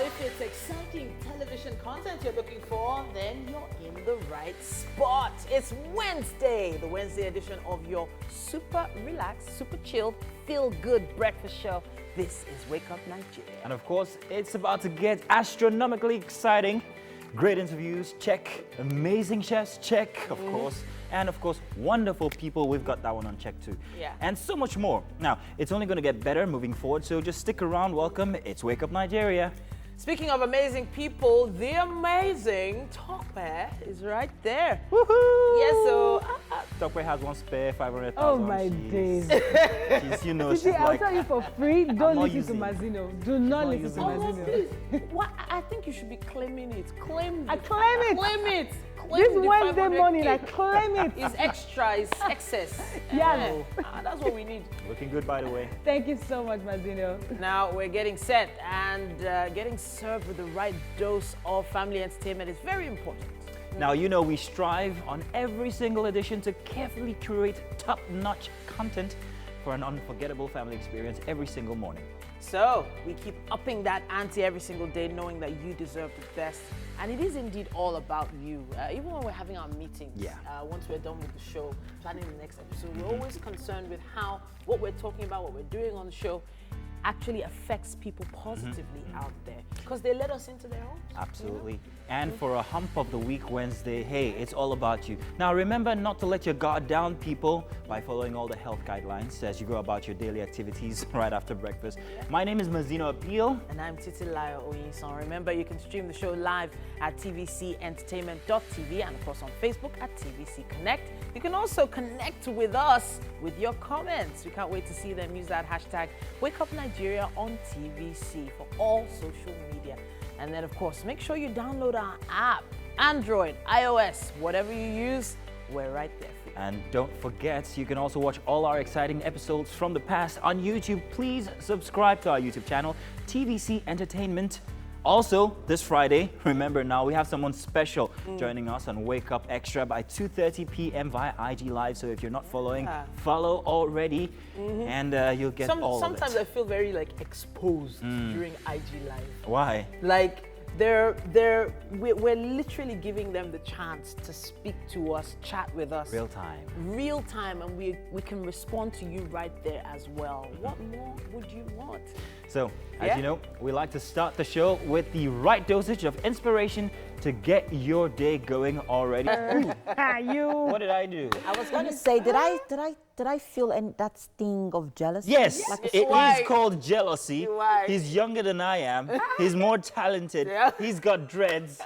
if it's exciting television content you're looking for, then you're in the right spot. It's Wednesday, the Wednesday edition of your super relaxed, super chilled, feel-good breakfast show. This is Wake Up Nigeria. And of course, it's about to get astronomically exciting. Great interviews, check. Amazing chefs, check, of course. And of course, wonderful people, we've got that one on check too. Yeah. And so much more. Now, it's only going to get better moving forward, so just stick around. Welcome, it's Wake Up Nigeria. Speaking of amazing people, the amazing Tope is right there. Woohoo! Yes, so... Tope has one spare 500,000. Oh my days. She's, you know, she's I'll like... tell you for free, don't not listen to using. Mazino. Do not listen to Oh, no, Mazino. please. What? I think you should be claiming it. Claim I claim it. Claim it. This Claim the Wednesday 500K. morning, I claim it. It's extra, it's excess. Yeah. That's what we need. Looking good, by the way. Thank you so much, Mazino. Now we're getting set and getting served with the right dose of family entertainment is very important. Now, you know, we strive on every single edition to carefully curate top-notch content for an unforgettable family experience every single morning. So we keep upping that ante every single day, knowing that you deserve the best. And it is indeed all about you. Even when we're having our meetings, once we're done with the show, planning the next episode, we're always concerned with how what we're talking about, what we're doing on the show, actually affects people positively out there, because they let us into their homes. Absolutely. You know? And for a Hump of the Week Wednesday, hey, it's all about you. Now remember not to let your guard down, people, by following all the health guidelines as you go about your daily activities right after breakfast. My name is Mazino Appeal. And I'm Titilayo Oyinson. Remember, you can stream the show live at tvcentertainment.tv and of course on Facebook at TVC Connect. You can also connect with us with your comments. We can't wait to see them. Use that hashtag Wake Up Nigeria on TVC for all social media. And then, of course, make sure you download our app. Android, iOS, whatever you use, we're right there for you. And don't forget, you can also watch all our exciting episodes from the past on YouTube. Please subscribe to our YouTube channel, TVC Entertainment. Also, this Friday, remember now, we have someone special joining us on Wake Up Extra by 2:30 p.m. via IG Live. So if you're not following, follow already, and you'll get all of it. Sometimes I feel very exposed during IG Live. Why? We're literally giving them the chance to speak to us, chat with us. Real time, and we can respond to you right there as well. What more would you want? So, as you know, we like to start the show with the right dosage of inspiration to get your day going already. What did I do? I was going to say, did I feel that sting of jealousy? Yes, Like it is called jealousy. Why? He's younger than I am. He's more talented. He's got dreads.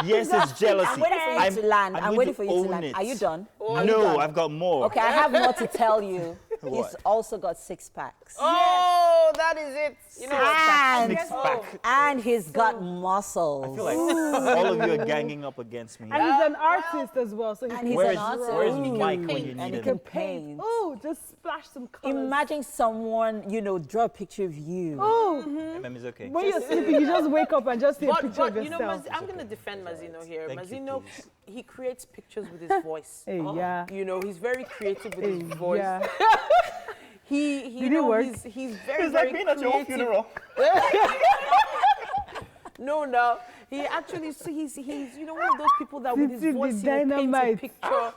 Yes, it's jealousy. I'm waiting for you to land. I'm waiting for you to own land. it. Are you done? No, I've got more. Okay, I have more to tell you. What? He's also got 6 packs. Oh, that is it. You know And, Six pack. and he's got muscles. I feel like all of you are ganging up against me. And he's an artist as well, so And he's Where an is artist. where's Ooh. Mike when you And need he him? can paint. Oh, just splash some colors. Imagine someone, draw a picture of you. Oh, MM is okay. when you're sleeping, you just wake up and just see a picture of But you know, yourself. I'm going to defend Mazino here. Thank you, Mazino, please. he creates pictures with his voice. Hey, yeah. You know, he's very creative with his Hey, voice. yeah. He Did it work? He's very, very creative. No. He actually, he's one of those people that with his This is voice, the he paints a dynamite. picture,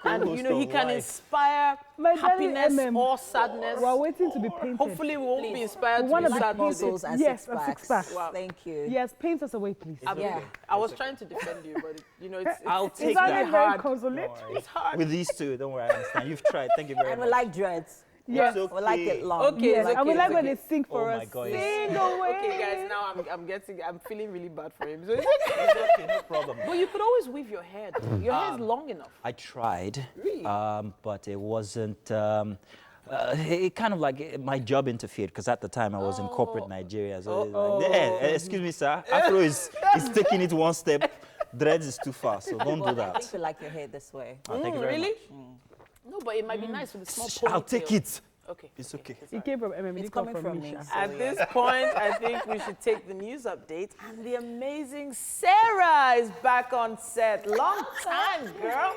and, he can life. inspire My darling happiness MM, or sadness. We're waiting to be painted. Hopefully, we won't be inspired to One be of the sad. painters- Muscles and Yes, 6 and packs. 6 packs. Wow. Thank you. Yes, paint us away, please. Yeah. I was trying to defend you, but it's I'll it's take It's that. only really very hard. consolatory. It's hard. With these two, don't worry, I understand. You've tried. Thank you very And we much. like dreads. Yes. It's We like it long. Okay, Yes, it's and we okay, like it's when okay. they sing for Oh us. my God, yes. Sing away. Okay, guys, now I'm feeling really bad for him. So it's It's okay, no problem. but you could always weave your hair. Though. Your hair is long enough. I tried, Really? but it wasn't. It kind of like my job interfered because at the time I was in corporate Nigeria. So it's like, hey, excuse me, sir. Afro is taking it one step. Dreads is too far, so don't do I that. think we like your hair this way. Thank you very Really? much. No, but it might be nice with a small ponytail. I'll take it. Okay. It's okay. It came from MMD. It's coming from me. Misha. At this point, I think we should take the news update. And the amazing Sarah is back on set. Long time, girl.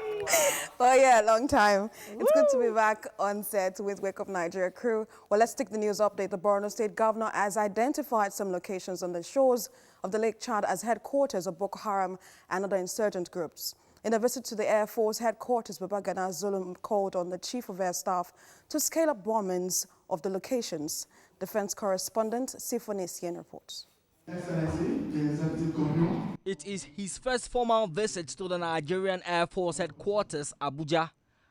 Oh yeah, long time. It's good to be back on set with Wake Up Nigeria crew. Well, let's take the news update. The Borno State governor has identified some locations on the shores of the Lake Chad as headquarters of Boko Haram and other insurgent groups. In a visit to the Air Force headquarters, Babagana Zulum called on the Chief of Air Staff to scale up bombings of the locations. Defense correspondent Sifonesian reports. It is his first formal visit to the Nigerian Air Force headquarters, Abuja,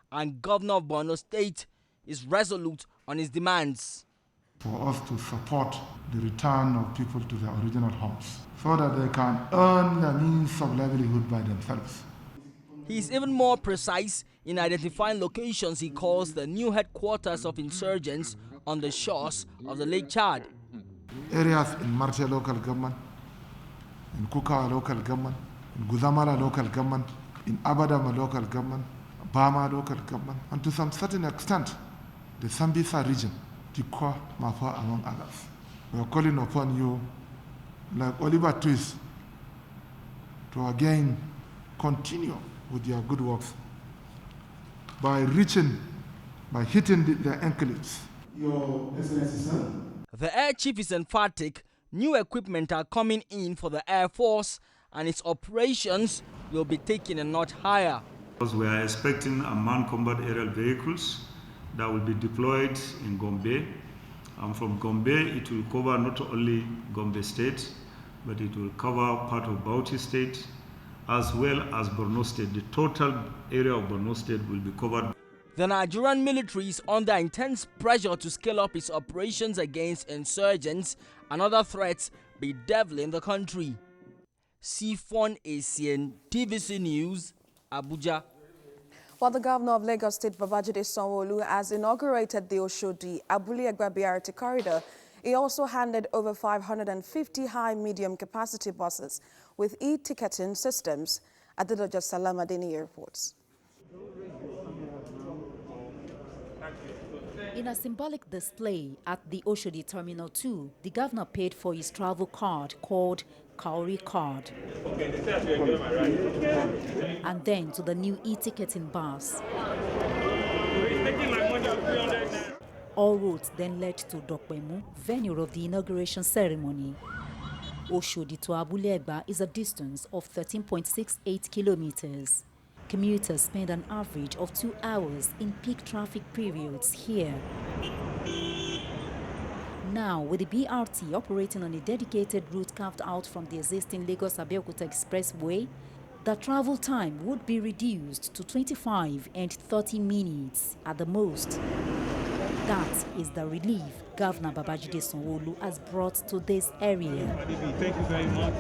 and Governor of Borno State is resolute on his demands. For us to support the return of people to their original homes so that they can earn the means of livelihood by themselves. He is even more precise in identifying locations he calls the new headquarters of insurgents on the shores of the Lake Chad. Areas in Marche local government, in Kukawa local government, in Guzamala local government, in Abadama local government, Bama local government, and to some certain extent, the Sambisa region, Tikwa, Mafa, among others. We are calling upon you, like Oliver Twist, to again continue with your good works by hitting their enclaves. Your Excellency, sir. The Air Chief is emphatic. New equipment are coming in for the Air Force and its operations will be taken a notch higher. Because we are expecting unmanned combat aerial vehicles that will be deployed in Gombe. And from Gombe, it will cover not only Gombe State, but it will cover part of Bauchi State, as well as Borno State. The total area of Borno State will be covered. The Nigerian military is under intense pressure to scale up its operations against insurgents and other threats bedeviling the country. Sifon Asian, TVC News, Abuja. While the governor of Lagos State, Babajide Sanwo-Olu, has inaugurated the Oshodi-Abule-Egba BRT corridor, he also handed over 550 high-medium capacity buses with e-ticketing systems at the Dr. Salam Adeni airports. In a symbolic display at the Oshodi Terminal 2, the governor paid for his travel card called Kauri Card. And then to the new e-ticketing bus. All roads then led to Dokpemu, venue of the inauguration ceremony. Oshodi to Abule-Egba is a distance of 13.68 kilometers. Commuters spend an average of 2 hours in peak traffic periods here. Now, with the BRT operating on a dedicated route carved out from the existing Lagos-Abeokuta Expressway, the travel time would be reduced to 25 and 30 minutes at the most. That is the relief Governor Babajide Sanwo-Olu has brought to this area. Thank you very much.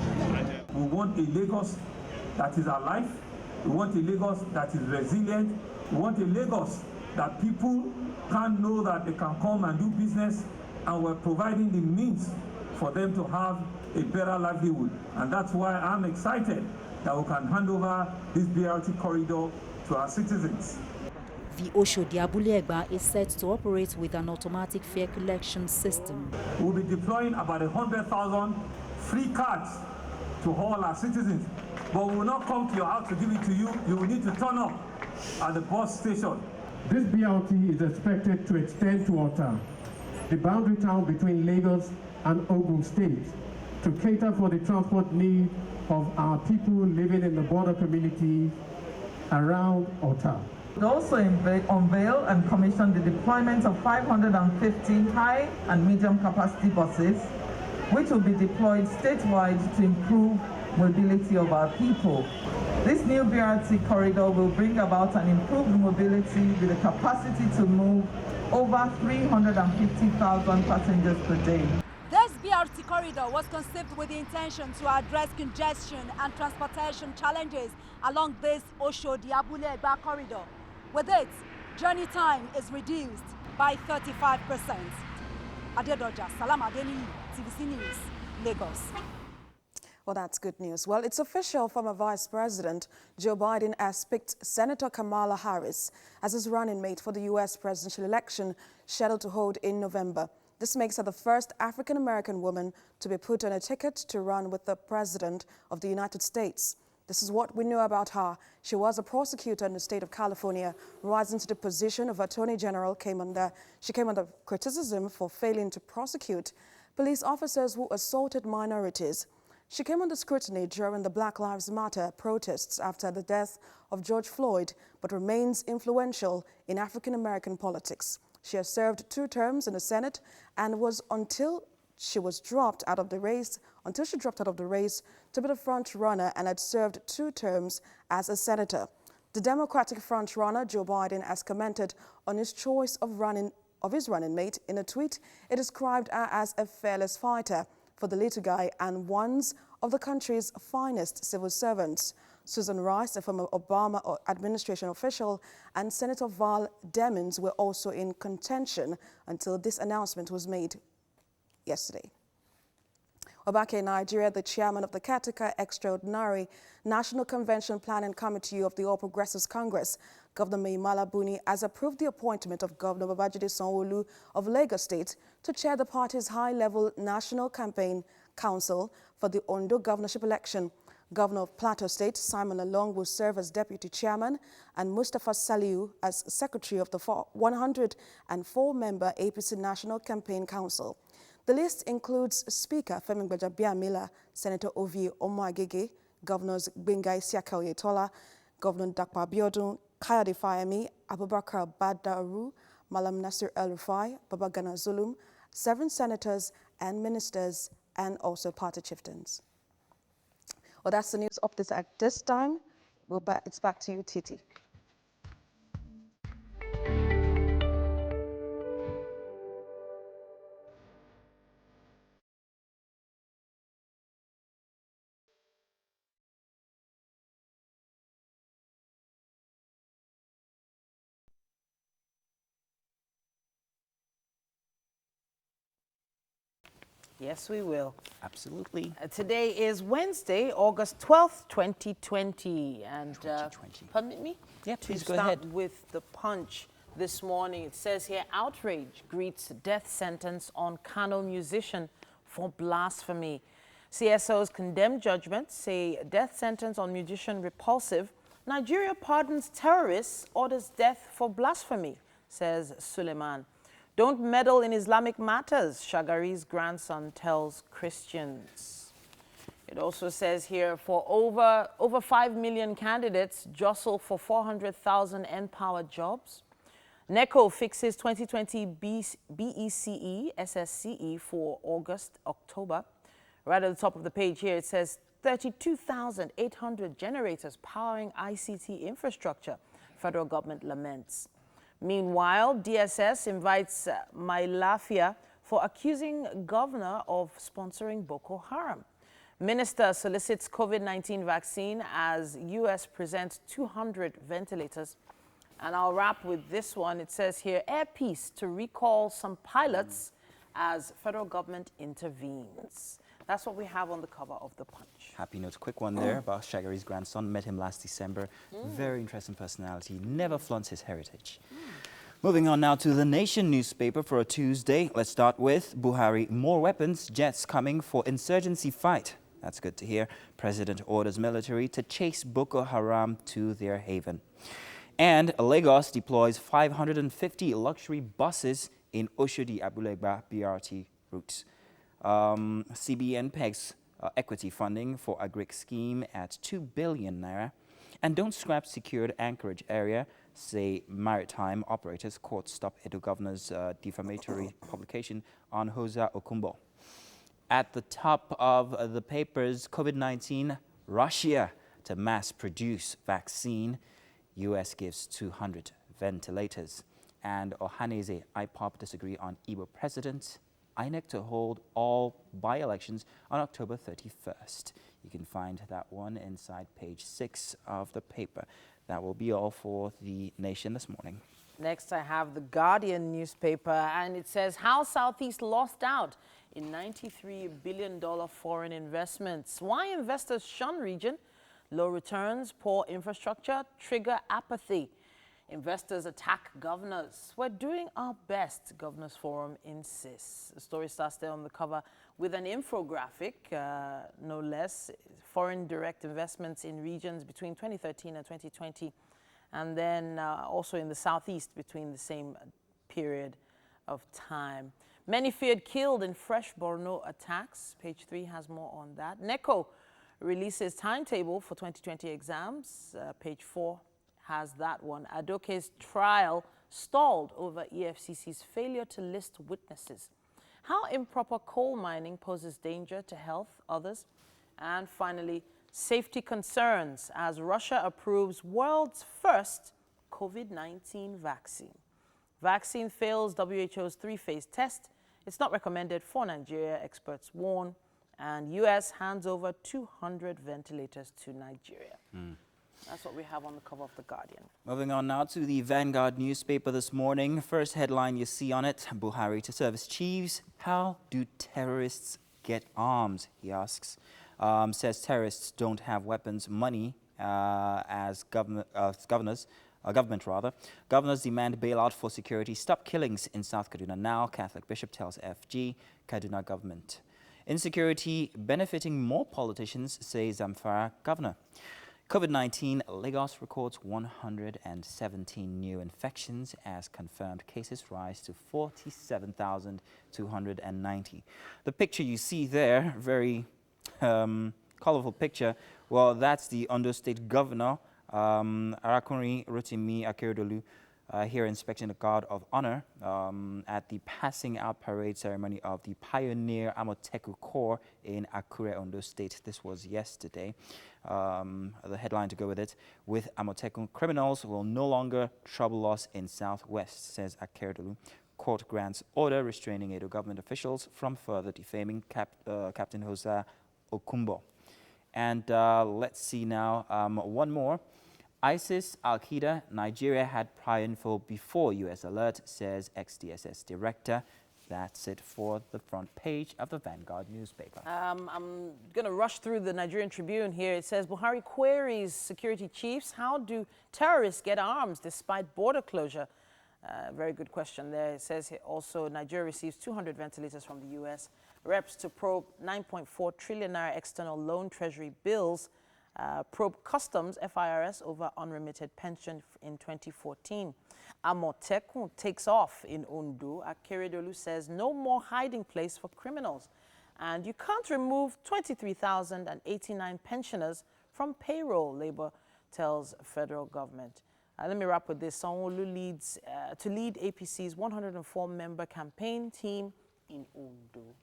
We want a Lagos that is alive. We want a Lagos that is resilient. We want a Lagos that people can know that they can come and do business, and we're providing the means for them to have a better livelihood. And that's why I'm excited that we can hand over this BRT corridor to our citizens. The Oshodi-Abule-Egba is set to operate with an automatic fare collection system. We'll be deploying about 100,000 free cards to all our citizens. But we will not come to your house to give it to you. You will need to turn up at the bus station. This BRT is expected to extend to Ota, the boundary town between Lagos and Ogun State, to cater for the transport needs of our people living in the border community around Ota. We also unveil and commission the deployment of 550 high and medium capacity buses, which will be deployed statewide to improve mobility of our people. This new BRT corridor will bring about an improved mobility with the capacity to move over 350,000 passengers per day. This BRT corridor was conceived with the intention to address congestion and transportation challenges along this Oshodi-Abule-Egba corridor. With it, journey time is reduced by 35%. Adedoja Salam Adeni, TVC News, Lagos. Well, that's good news. Well, it's official. Former Vice President Joe Biden has picked Senator Kamala Harris as his running mate for the U.S. presidential election scheduled to hold in November. This makes her the first African-American woman to be put on a ticket to run with the President of the United States. This is what we know about her. She was a prosecutor in the state of California. Rising to the position of Attorney General, she came under criticism for failing to prosecute police officers who assaulted minorities. She came under scrutiny during the Black Lives Matter protests after the death of George Floyd, but remains influential in African-American politics. She has served 2 terms in the Senate and was until she dropped out of the race to be the front runner, and had served 2 terms as a senator. The Democratic front runner, Joe Biden, has commented on his choice of his running mate. In a tweet, it described her as a fearless fighter for the little guy and one of the country's finest civil servants. Susan Rice, a former Obama administration official, and Senator Val Demings were also in contention until this announcement was made yesterday. Well, back in Nigeria, the chairman of the caretaker Extraordinary National Convention Planning Committee of the All Progressives Congress, Governor Mai Mala Buni, has approved the appointment of Governor Babajide Sanwo-Olu of Lagos State to chair the party's high-level National Campaign Council for the Ondo governorship election. Governor of Plateau State, Simon Along, will serve as deputy chairman, and Mustafa Saliu as secretary of the 104-member APC National Campaign Council. The list includes Speaker Femi Gbajabiamila, Senator Ovi Omoagege, Governors Bengai Siaka Oyetola, Governor Dakpa Abiodun, Kayode Fayemi, Abubakar Badaru, Malam Nasir El-Rufai, Babagana Zulum, 7 senators and ministers, and also party chieftains. Well, that's the news updates at this time. It's back to you, Titi. Yes, we will. Absolutely. Today is Wednesday, August 12th, 2020. And permit me please to go start ahead. with the Punch this morning. It says here, outrage greets death sentence on Kano musician for blasphemy. CSOs condemn judgment, say death sentence on musician repulsive. Nigeria pardons terrorists, orders death for blasphemy, says Suleiman. Don't meddle in Islamic matters, Shagari's grandson tells Christians. It also says here, for over 5 million candidates jostle for 400,000 N-Power jobs. NECO fixes 2020 BECE, SSCE for October. Right at the top of the page here, it says 32,800 generators powering ICT infrastructure, federal government laments. Meanwhile, DSS invites Mailafia for accusing governor of sponsoring Boko Haram. Minister solicits COVID-19 vaccine as U.S. presents 200 ventilators. And I'll wrap with this one. It says here, air peace to recall some pilots as federal government intervenes. That's what we have on the cover of the Punch. Happy note, quick one there about Shagari's grandson. Met him last December. Very interesting personality. Never flaunts his heritage. Moving on now to The Nation newspaper for a Tuesday. Let's start with Buhari. More weapons, jets coming for insurgency fight. That's good to hear. President orders military to chase Boko Haram to their haven. And Lagos deploys 550 luxury buses in Oshodi-Abulegba BRT routes. CBN pegs equity funding for agric scheme at 2 billion naira. And don't scrap secured anchorage area, say maritime operators. Court stop Edo governor's defamatory publication on Hosa Okumbo. At the top of the papers, COVID-19, Russia to mass produce vaccine. U.S. gives 200 ventilators. And Ohaneze, IPOP disagree on Igbo president. INEC to hold all by-elections on October 31st. You can find that one inside page 6 of the paper. That will be all for The Nation this morning. Next, I have The Guardian newspaper, and it says how Southeast lost out in $93 billion foreign investments. Why investors shun region? Low returns, poor infrastructure, trigger apathy. Investors attack governors. We're doing our best, Governors Forum insists. The story starts there on the cover with an infographic, no less. Foreign direct investments in regions between 2013 and 2020, and then also in the southeast between the same period of time. Many feared killed in fresh Borno attacks. Page 3 has more on that. NECO releases timetable for 2020 exams. Page 4 has that one. Adoke's trial stalled over EFCC's failure to list witnesses. How improper coal mining poses danger to health, others. And finally, safety concerns as Russia approves world's first COVID-19 vaccine. Vaccine fails WHO's 3-phase test. It's not recommended for Nigeria, experts warn. And U.S. hands over 200 ventilators to Nigeria. That's what we have on the cover of The Guardian. Moving on now to the Vanguard newspaper this morning. First headline you see on it, Buhari to service chiefs. How do terrorists get arms, he asks. Says terrorists don't have weapons, money as government demand bailout for security. Stop killings in South Kaduna now, Catholic bishop tells FG, Kaduna government. Insecurity benefiting more politicians, says Zamfara governor. COVID-19, Lagos records 117 new infections as confirmed cases rise to 47,290. The picture you see there, very colorful picture, well, that's the Ondo State Governor, Arakunrin Rotimi Akeredolu, here inspecting the Guard of Honor at the passing out parade ceremony of the Pioneer Amoteku Corps in Akure, Ondo State. This was yesterday. The headline to go with it, with Amoteku, criminals will no longer trouble us in Southwest, says Akeredolu. Court grants order restraining Edo government officials from further defaming Captain Hosa Okumbo. And let's see now, one more. ISIS, Al-Qaeda, Nigeria had prior info before U.S. alert, says ex-DSS director. That's it for the front page of the Vanguard newspaper. I'm going to rush through the Nigerian Tribune here. It says Buhari queries security chiefs. How do terrorists get arms despite border closure? Very good question there. It says also Nigeria receives 200 ventilators from the U.S. Reps to probe 9.4 trillion naira external loan treasury bills. Probe customs FIRS over unremitted pension in 2014. Amotekun takes off in Ondo. Akeredolu says no more hiding place for criminals. And you can't remove 23,089 pensioners from payroll, Labour tells federal government. Let me wrap with this. Sanwo-Olu leads to lead APC's 104-member campaign team in Ondo.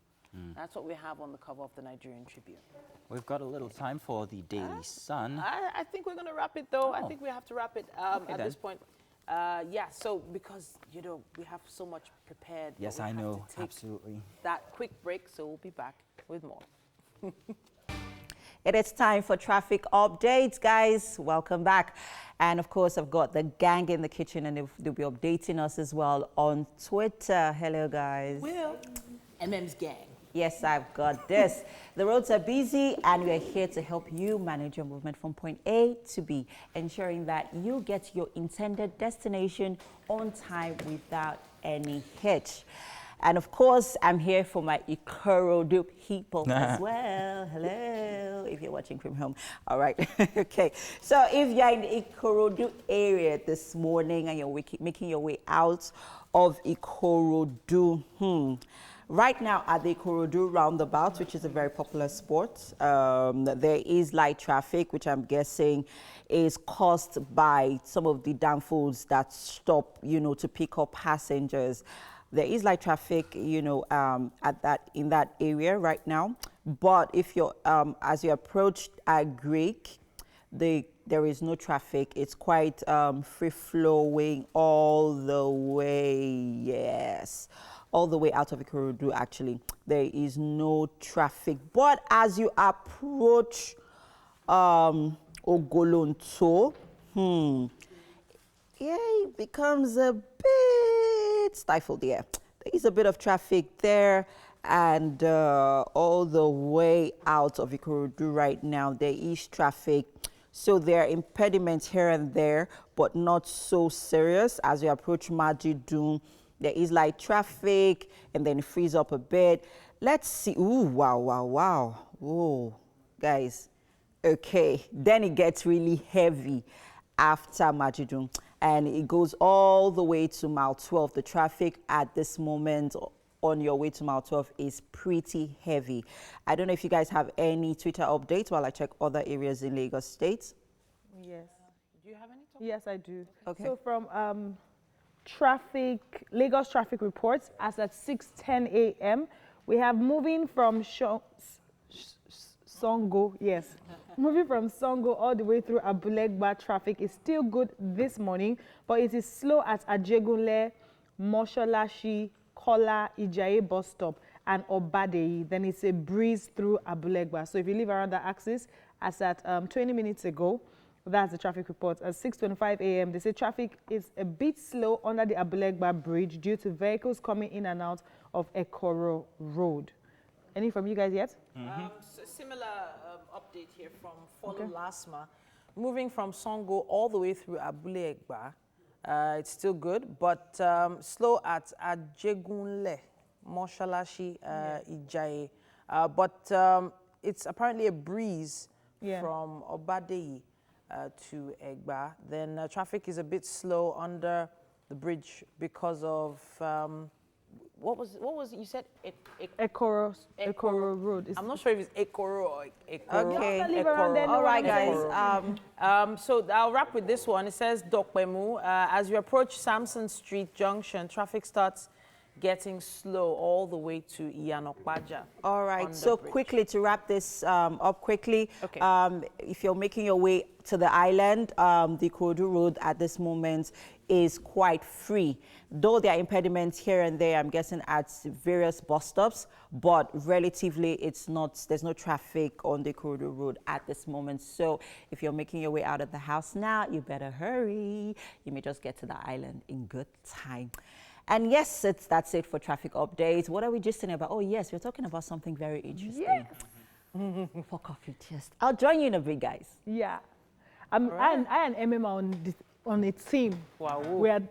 That's what we have on the cover of the Nigerian Tribune. We've got a little time for the Daily Sun. I think we're going to wrap it, though. I think we have to wrap it Okay, this point. Yeah, so because, you know, we have so much prepared. Yes, I know, absolutely. That quick break, so we'll be back with more. It is time for traffic updates, guys. Welcome back. And of course, I've got the gang in the kitchen, and they'll be updating us as well on Twitter. Hello, guys. Will. MM's gang. Yes, I've got this. The roads are busy, and we're here to help you manage your movement from point A to B, ensuring that you get your intended destination on time without any hitch. And of course, I'm here for my Ikorodu people as well. Hello, if you're watching from home. All right, okay. So if you're in the Ikorodu area this morning and you're making your way out of Ikorodu, right now at the Ikorodu roundabout, which is a very popular spot, there is light traffic, which I'm guessing is caused by some of the downfalls that stop, you know, to pick up passengers. There is light traffic, you know, in that area right now. But if you're as you approach Greek, there is no traffic. It's quite free flowing all the way. Yes. All the way out of Ikorodu, actually, there is no traffic. But as you approach Ogolonto, yeah, it becomes a bit stifled there. There is a bit of traffic there and all the way out of Ikorodu right now, there is traffic. So there are impediments here and there, but not so serious. As we approach Majidun, there is light traffic, and then it frees up a bit. Let's see. Ooh, wow, wow, wow. Whoa, guys. Okay, then it gets really heavy after Majidun, and it goes all the way to mile 12. The traffic at this moment on your way to mile 12 is pretty heavy. I don't know if you guys have any Twitter updates while I check other areas in Lagos State. Yes. Do you have any? Yes, I do. Okay. So from Lagos traffic reports, as at 6:10 a.m., we have moving from Songo, yes. Moving from Songo all the way through Abulegba, traffic is still good this morning, but it is slow at Ajegunle, Mosholashi, Kola, Ijaye bus stop, and Obadei. Then it's a breeze through Abulegba. So if you live around that axis, as at 20 minutes ago, that's the traffic report. At 6:25 a.m., they say traffic is a bit slow under the Abulegba bridge due to vehicles coming in and out of Ekoro Road. Any from you guys yet? Similar update here from Follow Lasma. Moving from Songo all the way through Abule Egba. It's still good, but slow at Ajegunle, Moshalashi, Ijaye. But it's apparently a breeze from Obadei to Egba. Then traffic is a bit slow under the bridge because of what was it? You said Ekoro Road. I'm not sure if it's Ekoro or Ekoro. Okay. Ekoro. All right, guys. So I'll wrap with this one. It says Dokpemu. As you approach Samson Street Junction, traffic starts getting slow all the way to Iyanokpaja. All right. So quickly to wrap this up quickly. Okay. If you're making your way to the island, the Ikorodu Road at this moment is quite free. Though there are impediments here and there, I'm guessing at various bus stops, but relatively there's no traffic on the Ikorodu Road at this moment. So if you're making your way out of the house now, you better hurry. You may just get to the island in good time. And yes, that's it for traffic updates. What are we gisting about? Oh yes, we're talking about something very interesting. Yes. For coffee test. I'll join you in a bit, guys. Yeah. I and Emma on a team. Wow.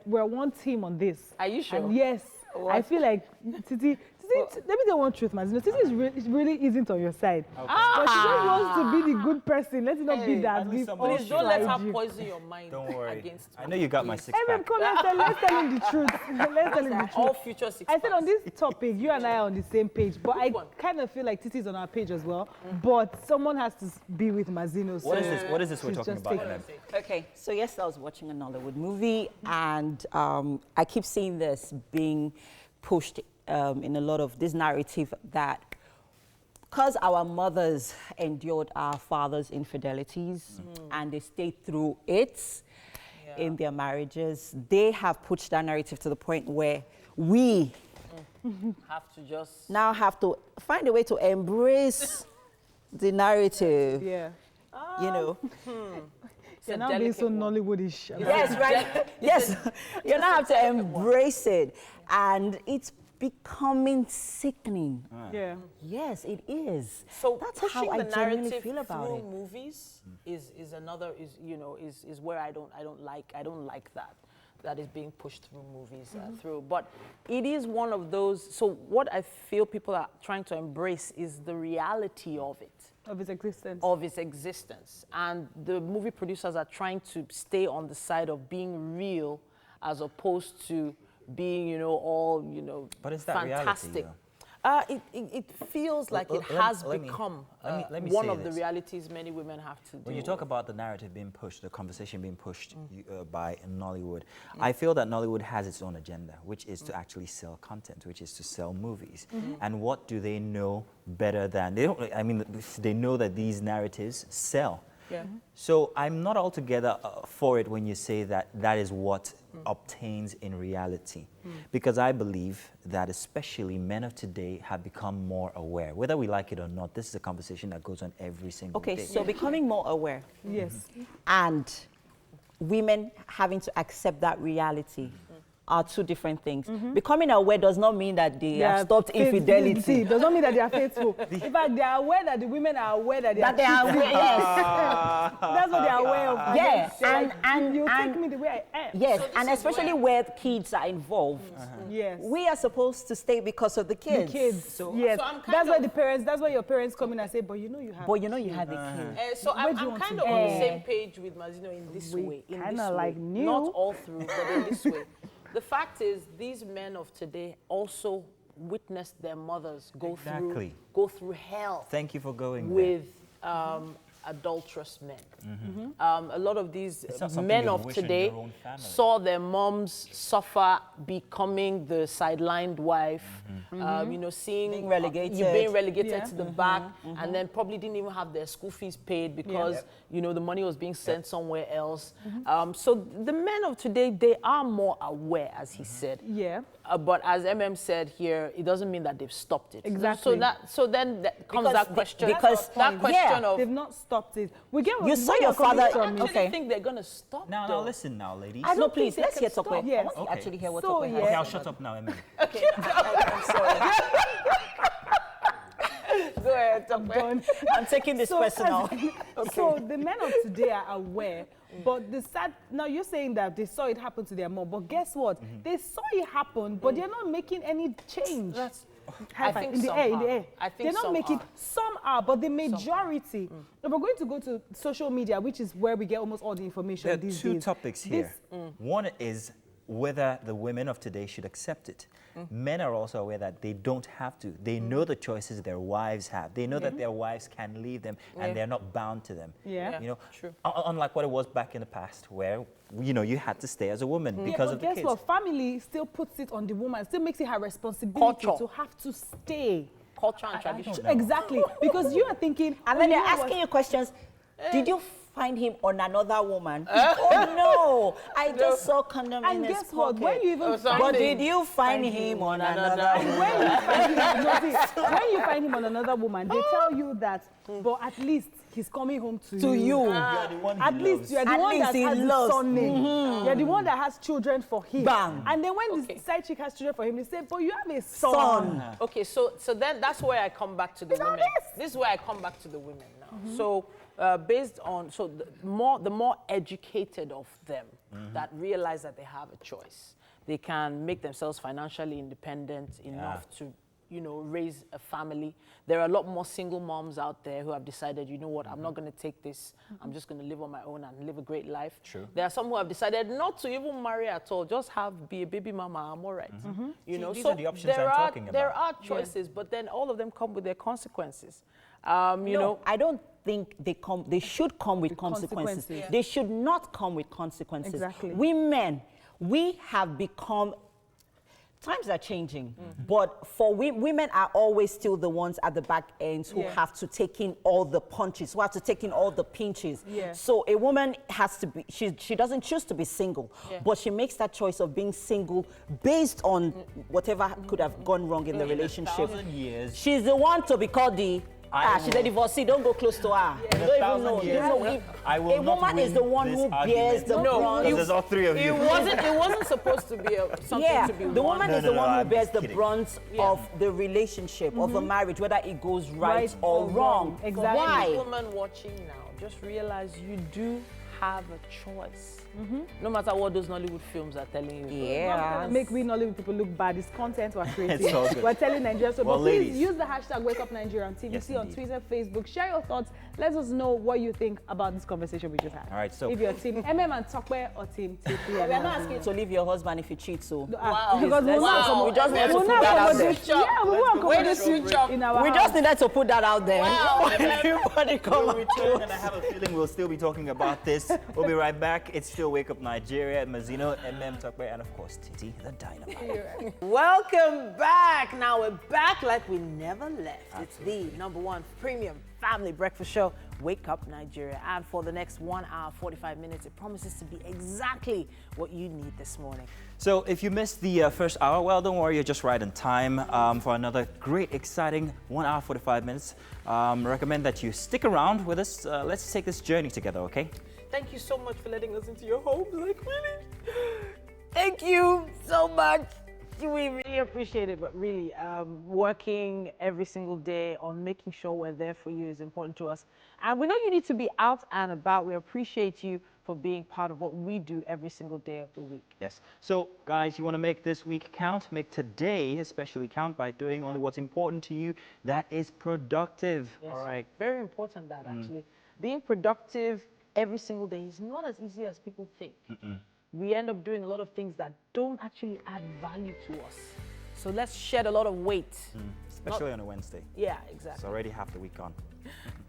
We're one team on this. Are you sure? And yes. I feel like Titi, let me tell one truth, man. Titi really isn't on your side. Okay. But she just wants to be the good person. Let it not be that. Please don't let her poison your mind. Don't worry. Against I know you got my six-pack. Let's tell him the truth. Let's tell him the truth. All future six I said on this topic, you and I are on the same page, but I kind of feel like Titi's on our page as well. But someone has to be with Mazino. So What is this we're talking about? Okay, so yesterday I was watching a Nollywood movie, and I keep seeing this being pushed in a lot of this narrative that because our mothers endured our fathers' infidelities and they stayed through it in their marriages, they have pushed that narrative to the point where we have to just now have to find a way to embrace the narrative. Yeah. You know. You're now being so Nollywoodish. Yes, right. Yes. You now have to embrace it. And it's becoming sickening. Yeah. Yes, it is. So that's pushing how I the genuinely narrative feel about through it. movies is where I don't like that is being pushed through movies through. But it is one of those. So what I feel people are trying to embrace is the reality of it. Of its existence. Of its existence. And the movie producers are trying to stay on the side of being real as opposed to being, all, but is that fantastic. Reality, it feels like it has become let me one say of the this. realities many women have to do. When you talk about the narrative being pushed, the conversation being pushed by Nollywood, I feel that Nollywood has its own agenda, which is to actually sell content, which is to sell movies. And what do they know better than, they know that these narratives sell. Yeah. So I'm not altogether for it when you say that that is what obtains in reality. Because I believe that especially men of today have become more aware. Whether we like it or not, this is a conversation that goes on every single day. Okay, so becoming more aware. Yes. And women having to accept that reality. are two different things. Becoming aware does not mean that they have stopped infidelity. Does not mean that they are faithful. In fact, they are aware that the women are aware that they are aware. Yes. That's what they are aware of. Yes, and you take me the way I am. Yes, so and especially where kids are involved. Yes. We are supposed to stay because of the kids. The kids. So, yes. so that's why the parents. That's why your parents come in and say, "But you know you have." But you know you have a kid. So I'm kind of on the same page with Mazino in this way. Kind of like new. Not all through, but in this way. The fact is, these men of today also witnessed their mothers go through hell. Thank you for going with adulterous men. A lot of these men of today saw their moms suffer becoming the sidelined wife, you know, seeing being relegated, you being relegated to the back, and then probably didn't even have their school fees paid because you know the money was being sent somewhere else. So the men of today, they are more aware, as he said. Yeah. But as MM said here, it doesn't mean that they've stopped it. Exactly. So then that comes that question. That question of they've not stopped it. We get you saw your father. I think they're gonna stop. Now listen, now, ladies. I don't please. Let's hear Tokwe. Yes. I want to actually hear what So, Tokwe has. Okay, I'll shut up now, Emily. Okay. I'm sorry. Go ahead, Tokwe. I'm taking this personal. So the men of today are aware, but the sad, now you're saying that they saw it happen to their mom, but guess what? They saw it happen, but they're not making any change. I think in the air. I think they're not making. Some are, but the majority. If we're going to go to social media, which is where we get almost all the information There are these two days. topics here. One is whether the women of today should accept it. Men are also aware that they don't have to. They know the choices their wives have. They know that their wives can leave them and they're not bound to them. Yeah. You know, True. Unlike what it was back in the past, where you know you had to stay as a woman because of the guess kids. what? Family still puts it on the woman. Still makes it her responsibility to have to stay. Culture and tradition. Exactly, because you are thinking, and then they're asking you questions. Did you find him on another woman? Oh no, I just saw condom in his guess what? pocket. When you even But did you find him on another woman? When you find him on another woman, they tell you that, but at least he's coming home to you. You are the one At least you're the one that has the son name. You're the one that has children for him. Bang. And then when the side chick has children for him, they say, but you have a son. Okay, so then that's where I come back to the women. This is where I come back to the women now. So based on, the more educated of them that realize that they have a choice, they can make themselves financially independent enough to, you know, raise a family. There are a lot more single moms out there who have decided, you know what, I'm not going to take this. I'm just going to live on my own and live a great life. True. There are some who have decided not to even marry at all, just be a baby mama, I'm all right. You know, these so are the options I'm talking about. there are choices, but then all of them come with their consequences. You know, I don't think they should come with consequences. They should not come with consequences. Exactly. Women, we have become, times are changing, but for women are always still the ones at the back ends who have to take in all the punches, who have to take in all the pinches. So a woman has to be, she doesn't choose to be single, but she makes that choice of being single based on whatever could have gone wrong in the relationship. 1,000 years. She's the one to be called the she's a divorcee, don't go close to her. You don't even know. I will a woman is the one who bears the brunt. There's all three of you. It wasn't supposed to be something to be the woman is the one who bears the kidding. brunt of the relationship, of a marriage, whether it goes right or wrong. Exactly. Why? Any woman watching now, just realize you do have a choice. No matter what those Nollywood films are telling you. Yeah. Make we Nollywood people look bad. It's content we're creating. It's all good. We're telling Nigerians. So, Well, but please ladies. use the hashtag WakeUpNigeria on TVC, on Twitter, Facebook. Share your thoughts. Let us know what you think about this conversation we just had. All right, so if you're team MM and Tokwe or team TP. We are not asking you to leave your husband if he cheats. So Because we just need to put that out there. Yeah, we won't accommodate in our We just needed to put that out there. Everybody come we'll return, and I have a feeling we'll still be talking about this. We'll be right back. It's still Wake Up Nigeria, Mazino, MM Tokwe, and of course Titi, the Dynamite. Welcome back. Now we're back like we never left. It's the #1 premium family breakfast show, Wake Up Nigeria. And for the next 1 hour, 45 minutes, it promises to be exactly what you need this morning. So if you missed the first hour, well, don't worry, you're just right in time for another great, exciting 1 hour, 45 minutes. Recommend that you stick around with us. Let's take this journey together, okay? Thank you so much for letting us into your homes. Like, really? Thank you so much. We really appreciate it, but really, working every single day on making sure we're there for you is important to us. And we know you need to be out and about. We appreciate you for being part of what we do every single day of the week. Yes. So, guys, you want to make this week count? Make today especially count by doing only what's important to you that is productive. Yes. All right. Very important that actually. Being productive every single day is not as easy as people think. We end up doing a lot of things that don't actually add value to us. So let's shed a lot of weight. Especially on a Wednesday. Yeah, exactly. It's already half the week gone.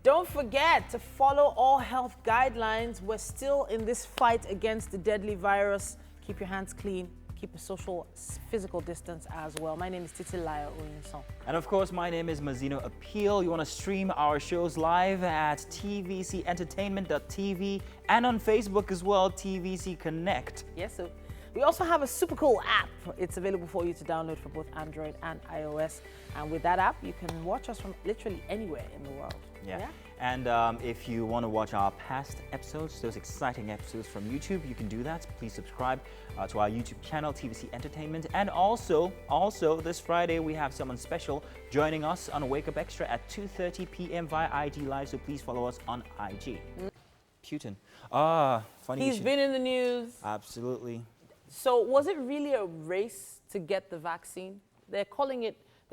Don't forget to follow all health guidelines. We're still in this fight against the deadly virus. Keep your hands clean. Keep a social, physical distance as well. My name is Titilaya Oyinson. And of course, my name is Mazino Appeal. You want to stream our shows live at tvcentertainment.tv and on Facebook as well, TVC Connect. Yes, so we also have a super cool app. It's available for you to download for both Android and iOS. And with that app, you can watch us from literally anywhere in the world. Yeah. And if you want to watch our past episodes, those exciting episodes from YouTube, you can do that. Please subscribe to our YouTube channel, TVC Entertainment. And also this Friday, we have someone special joining us on Wake Up Extra at 2:30 p.m. via IG Live. So please follow us on IG. Putin. Funny. He's been in the news. Absolutely. So was it really a race to get the vaccine? They're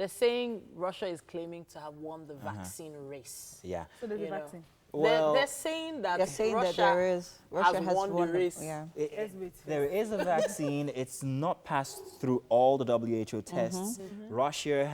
saying Russia is claiming to have won the vaccine race. Yeah. So there's a vaccine. Well, they're saying that Russia has won the race. There is a vaccine. It's not passed through all the WHO tests. Russia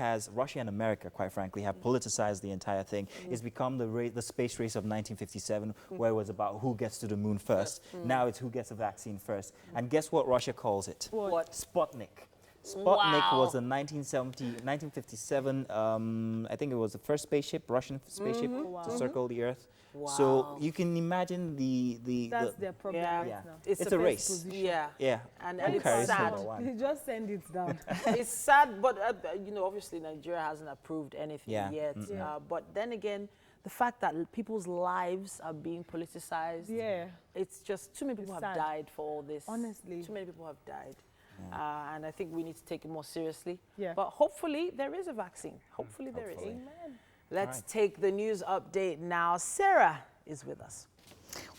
and America, quite frankly, have politicized the entire thing. It's become the space race of 1957, where it was about who gets to the moon first. Now it's who gets a vaccine first. And guess what Russia calls it? What? Sputnik. Sputnik was the 1957, I think it was the first Russian spaceship to circle the Earth. Wow. So you can imagine That's their problem right now. It's a race. Yeah. Yeah. And it's sad. You just send it down. It's sad, but obviously Nigeria hasn't approved anything yet. But then again, the fact that people's lives are being politicized, it's just too many people have died for all this. Honestly. Too many people have died. And I think we need to take it more seriously. Yeah. But hopefully there is a vaccine. Hopefully there is. Amen. Let's take the news update now. Sarah is with us.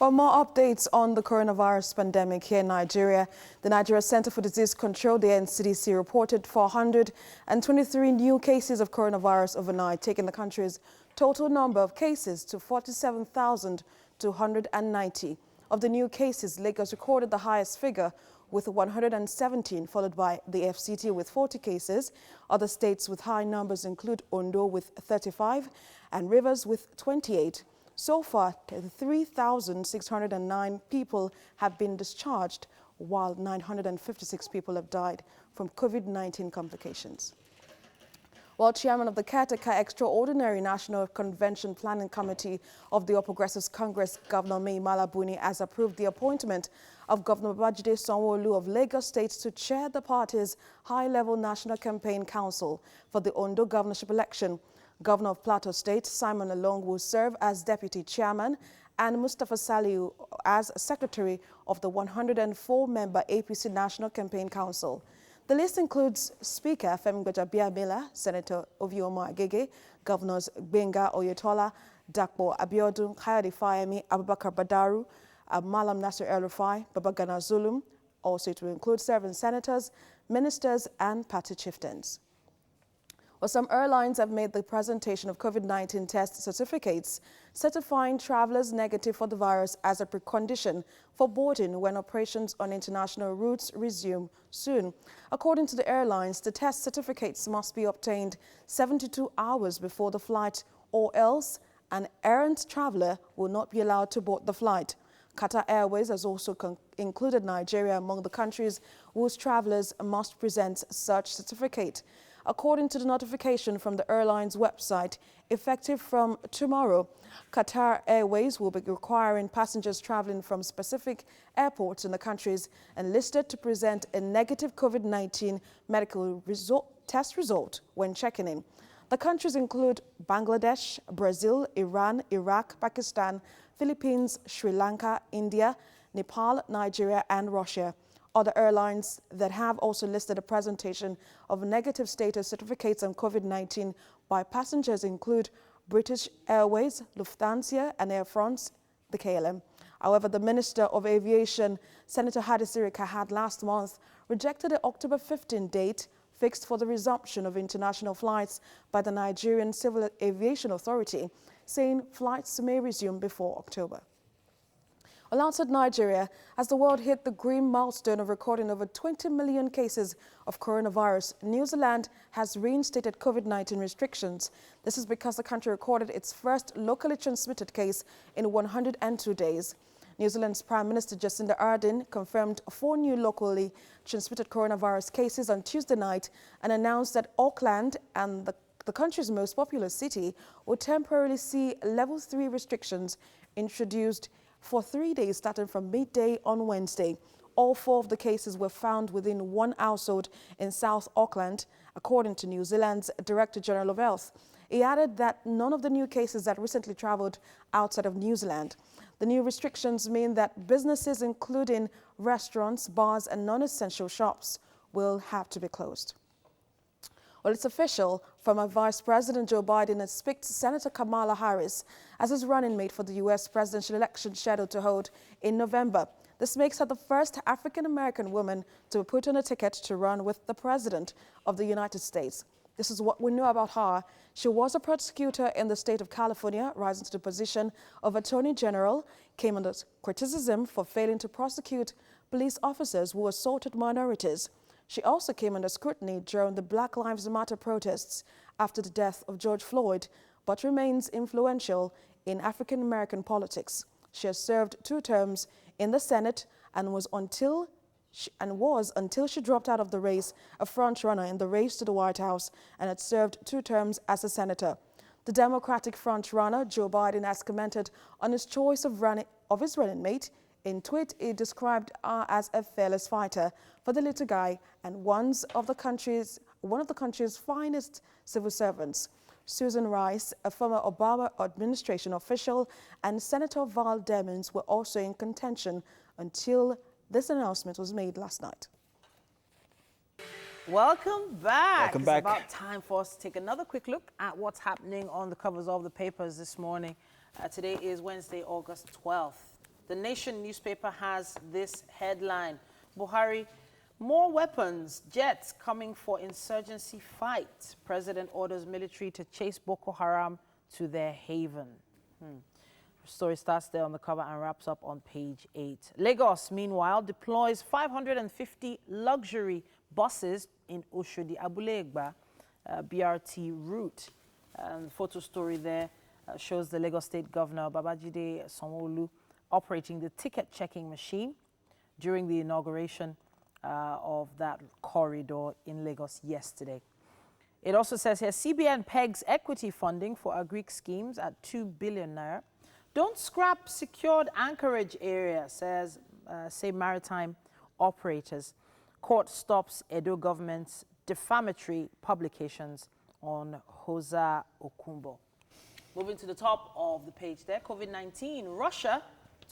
Well, more updates on the coronavirus pandemic here in Nigeria. The Nigeria Center for Disease Control, the NCDC, reported 423 new cases of coronavirus overnight, taking the country's total number of cases to 47,290. Of the new cases, Lagos recorded the highest figure with 117, followed by the FCT with 40 cases. Other states with high numbers include Ondo with 35 and Rivers with 28. So far, 3,609 people have been discharged, while 956 people have died from COVID-19 complications. While Chairman of the Caretaker Extraordinary National Convention Planning Committee of the All Progressives Congress, Governor Mai Mala Buni, has approved the appointment of Governor Babajide Sanwo-Olu of Lagos State to chair the party's high-level National Campaign Council for the Ondo governorship election. Governor of Plateau State, Simon Along, will serve as deputy chairman and Mustafa Saliu as secretary of the 104-member APC National Campaign Council. The list includes Speaker Femi Gbajabiamila, Senator Ovioma Agege, Governors Gbenga Oyetola, Dakpo Abiodun, Kayode Fayemi, Abubakar Badaru, Malam Nasir El-Rufai, Babagana Zulum. Also, it will include 7 senators, ministers, and party chieftains. Well, some airlines have made the presentation of COVID-19 test certificates certifying travelers negative for the virus as a precondition for boarding when operations on international routes resume soon. According to the airlines, the test certificates must be obtained 72 hours before the flight, or else an errant traveler will not be allowed to board the flight. Qatar Airways has also included Nigeria among the countries whose travelers must present such certificate. According to the notification from the airline's website, effective from tomorrow, Qatar Airways will be requiring passengers traveling from specific airports in the countries enlisted to present a negative COVID-19 medical test result when checking in. The countries include Bangladesh, Brazil, Iran, Iraq, Pakistan, Philippines, Sri Lanka, India, Nepal, Nigeria, and Russia. Other airlines that have also listed a presentation of negative status certificates on COVID-19 by passengers include British Airways, Lufthansa, and Air France, the KLM. However, the Minister of Aviation, Senator Hadi Sirika, had last month rejected the October 15 date fixed for the resumption of international flights by the Nigerian Civil Aviation Authority, saying flights may resume before October. Well, outside Nigeria, as the world hit the grim milestone of recording over 20 million cases of coronavirus, New Zealand has reinstated COVID-19 restrictions. This is because the country recorded its first locally transmitted case in 102 days. New Zealand's Prime Minister Jacinda Ardern confirmed 4 new locally transmitted coronavirus cases on Tuesday night and announced that Auckland and the country's most populous city will temporarily see level 3 restrictions introduced for 3 days starting from midday on Wednesday. All 4 of the cases were found within one household in South Auckland, according to New Zealand's Director General of Health. He added that none of the new cases had recently travelled outside of New Zealand. The new restrictions mean that businesses, including restaurants, bars and non-essential shops, will have to be closed. Well, it's official. Former Vice President Joe Biden has picked Senator Kamala Harris as his running mate for the U.S. presidential election scheduled to hold in November. This makes her the first African-American woman to be put on a ticket to run with the President of the United States. This is what we know about her. She was a prosecutor in the state of California, rising to the position of Attorney General, came under criticism for failing to prosecute police officers who assaulted minorities. She also came under scrutiny during the Black Lives Matter protests after the death of George Floyd, but remains influential in African-American politics. She has served 2 terms in the Senate and was until she dropped out of the race a front-runner in the race to the White House and had served 2 terms as a senator. The Democratic front-runner, Joe Biden, has commented on his choice of his running mate. In tweet, he described her as a fearless fighter for the little guy and one of the country's finest civil servants. Susan Rice, a former Obama administration official, and Senator Val Demings were also in contention until this announcement was made last night. Welcome back. Welcome back. It's about time for us to take another quick look at what's happening on the covers of the papers this morning. Today is Wednesday, August 12th. The Nation newspaper has this headline: Buhari, more weapons, jets coming for insurgency fight. President orders military to chase Boko Haram to their haven. The story starts there on the cover and wraps up on page 8. Lagos, meanwhile, deploys 550 luxury buses in Oshodi Abulegba BRT route. The photo story there shows the Lagos State Governor Babajide Sanwo-Olu operating the ticket-checking machine during the inauguration of that corridor in Lagos yesterday. It also says here, CBN pegs equity funding for agric schemes at 2 billion naira. Don't scrap secured anchorage area, say maritime operators. Court stops Edo government's defamatory publications on Hosa Okumbo. Moving to the top of the page there, COVID-19, Russia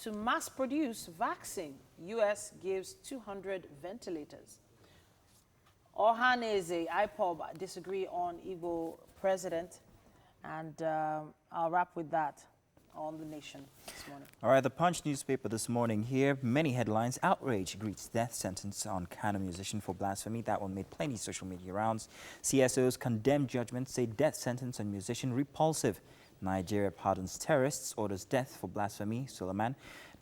to mass produce vaccine. U.S. gives 200 ventilators. Ohaneze, IPOB disagree on Igbo president. And I'll wrap with that on the Nation this morning. All right, the Punch newspaper this morning here. Many headlines. Outrage greets death sentence on Kano musician for blasphemy. That one made plenty social media rounds. CSOs condemn judgment, say death sentence on musician repulsive. Nigeria pardons terrorists, orders death for blasphemy. Suleiman.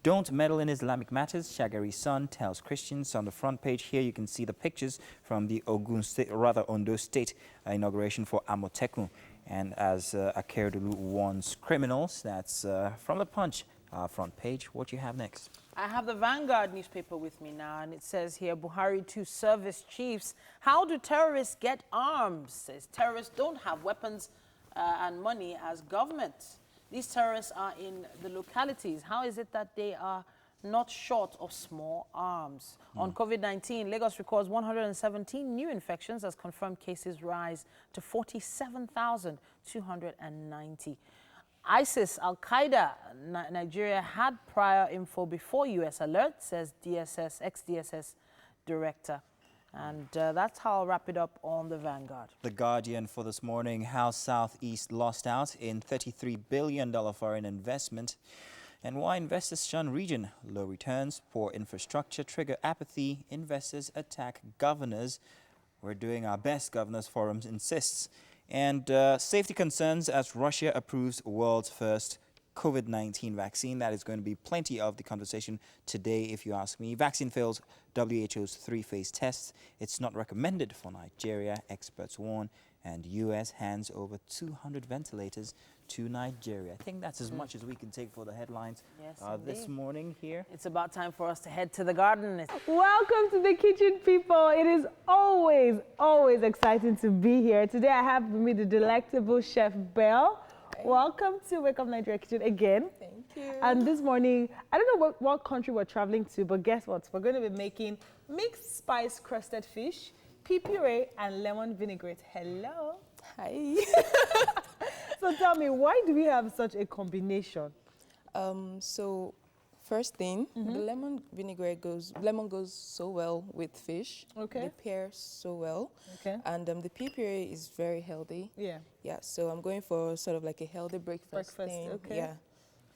Don't meddle in Islamic matters. Shagari's son tells Christians. On the front page here, you can see the pictures from the Ondo State inauguration for Amotekun. And as Akeredolu warns criminals, that's from the Punch front page. What do you have next? I have the Vanguard newspaper with me now, and it says here, Buhari to service chiefs. How do terrorists get arms? Says terrorists don't have weapons and money as government. These terrorists are in the localities. How is it that they are not short of small arms? On COVID-19, Lagos records 117 new infections as confirmed cases rise to 47,290. ISIS, Al-Qaeda, Nigeria had prior info before U.S. alert, says DSS, ex-DSS director. And that's how I'll wrap it up on the Vanguard. The Guardian for this morning, how Southeast lost out in $33 billion foreign investment, and why investors shun region. Low returns, poor infrastructure trigger apathy, investors attack governors. We're doing our best, Governors Forum insists. And safety concerns as Russia approves world's first COVID-19 vaccine. That is going to be plenty of the conversation today, if you ask me. Vaccine fails WHO's 3-phase test. It's not recommended for Nigeria, experts warn. And U.S. hands over 200 ventilators to Nigeria. I think that's as much as we can take for the headlines this morning here. It's about time for us to head to the garden. Welcome to the kitchen, people. It is always, always exciting to be here. Today I have with me the delectable Chef Belle. Welcome to Wake Up Nigeria Kitchen again. Thank you. And this morning, I don't know what country we're traveling to, but guess what? We're going to be making mixed spice crusted fish, pea puree, and lemon vinaigrette. Hello. Hi. So tell me, why do we have such a combination? So first thing, the lemon vinaigrette lemon goes so well with fish. Okay. They pair so well. Okay. And the pea puree is very healthy. Yeah. Yeah, so I'm going for sort of like a healthy breakfast thing. Okay. Yeah.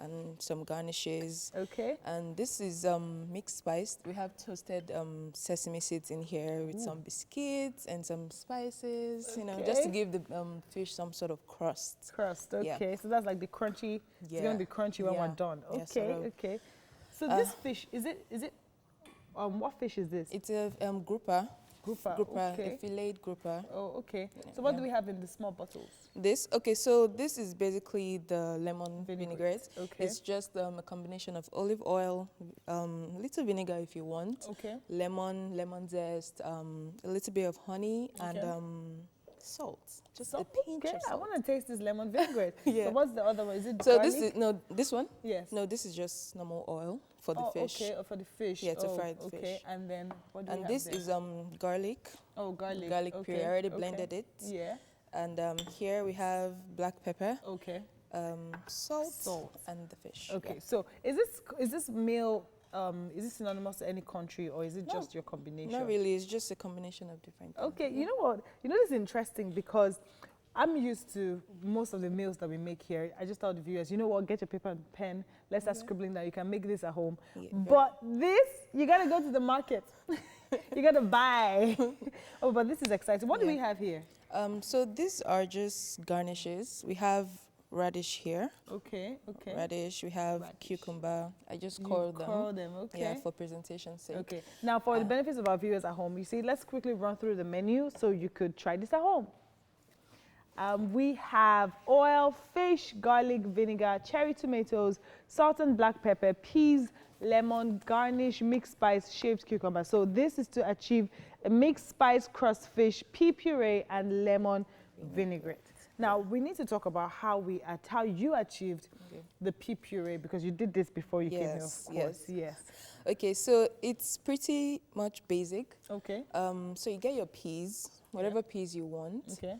And some garnishes. Okay. And this is mixed spiced. We have toasted sesame seeds in here with some biscuits and some spices, you know, just to give the fish some sort of crust. Crust, okay. Yeah. So that's like the crunchy, it's going to be crunchy when we're done. Okay, Yeah, sort of. okay. So this fish, is it, what fish is this? It's a grouper. Grouper, okay. A filleted grouper. Oh, okay. So what do we have in the small bottles? So this is basically the lemon vinaigrette. Okay. It's just a combination of olive oil, little vinegar if you want, okay, lemon zest, a little bit of honey, and salt. Just a pinch of salt. I want to taste this lemon vinaigrette. Yeah. So what's the other one? Is it So garlic? this one? Yes. No, this is just normal oil for the fish. Okay, for the fish. Yeah, to fry the okay. fish. And then what do we And have this there? is garlic. Oh, garlic. Garlic puree. I already blended it. Yeah. And here we have black pepper. Okay. Salt and the fish. Okay. Yeah. So is this meal is this synonymous to any country, or is it just your combination? Not really. It's just a combination of different things. Okay. You know what? You know, this is interesting because I'm used to most of the meals that we make here. I just thought the viewers, you know what, get your paper and pen. Let's start scribbling that. You can make this at home. Yeah, but this, you got to go to the market. You got to buy. Oh, but this is exciting. What do we have here? So these are just garnishes. We have radish here. Okay, okay. Radish. We have cucumber. I just curl them. Curl them, okay. Yeah, for presentation's sake. Okay. Now, for the benefits of our viewers at home, you see, let's quickly run through the menu so you could try this at home. We have oil, fish, garlic, vinegar, cherry tomatoes, salt and black pepper, peas, lemon, garnish, mixed spice, shaved cucumber. So this is to achieve a mixed spice crust fish, pea puree, and lemon vinaigrette. Now we need to talk about how you achieved the pea puree, because you did this before you came here, of course. Yes. Okay, so it's pretty much basic. Okay. So you get your peas, whatever peas you want. Okay.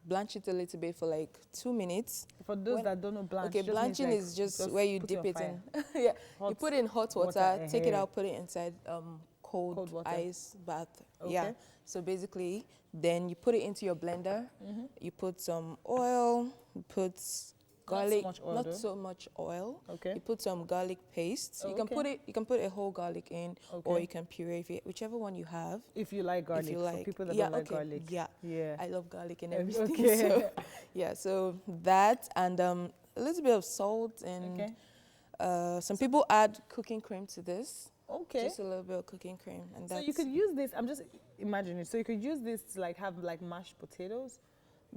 Blanch it a little bit for like 2 minutes. For those that don't know, blanch. Okay, blanching is just where you dip it in. Yeah, you put it in hot water, take it out, put it inside cold ice bath. Okay. Yeah. So basically, then you put it into your blender. You put some oil. You put garlic, not so much oil. Okay. You put some garlic paste. So you can put a whole garlic in, or you can puree whichever one you have. If you like garlic, for people that don't like garlic. Yeah. I love garlic and everything. Okay. So, yeah, so that and a little bit of salt and some people add cooking cream to this. Okay. Just a little bit of cooking cream, and that's. So you could use this. I'm just imagining. So you could use this to like have like mashed potatoes.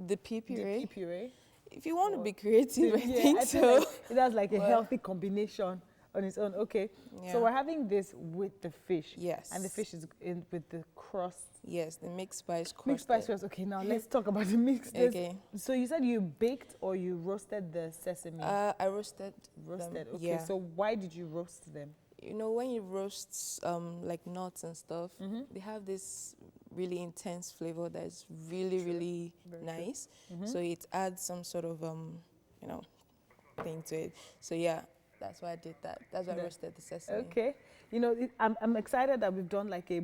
The pea puree. The pea puree. If you want to be creative, I think so. Like it has like a healthy combination on its own. Okay. Yeah. So we're having this with the fish. Yes. And the fish is in with the crust. Yes, the mixed spice crust. Mixed spice crust. Okay, now let's talk about the mixed. Okay. So you said you baked or you roasted the sesame? I roasted. Roasted. Them. Okay. Yeah. So why did you roast them? You know, when you roast like nuts and stuff, they have this really intense flavor that is really nice. So it adds some sort of you know, thing to it. So yeah, That's why I did that. That's why I roasted the sesame. Okay. You know, I'm excited that we've done like a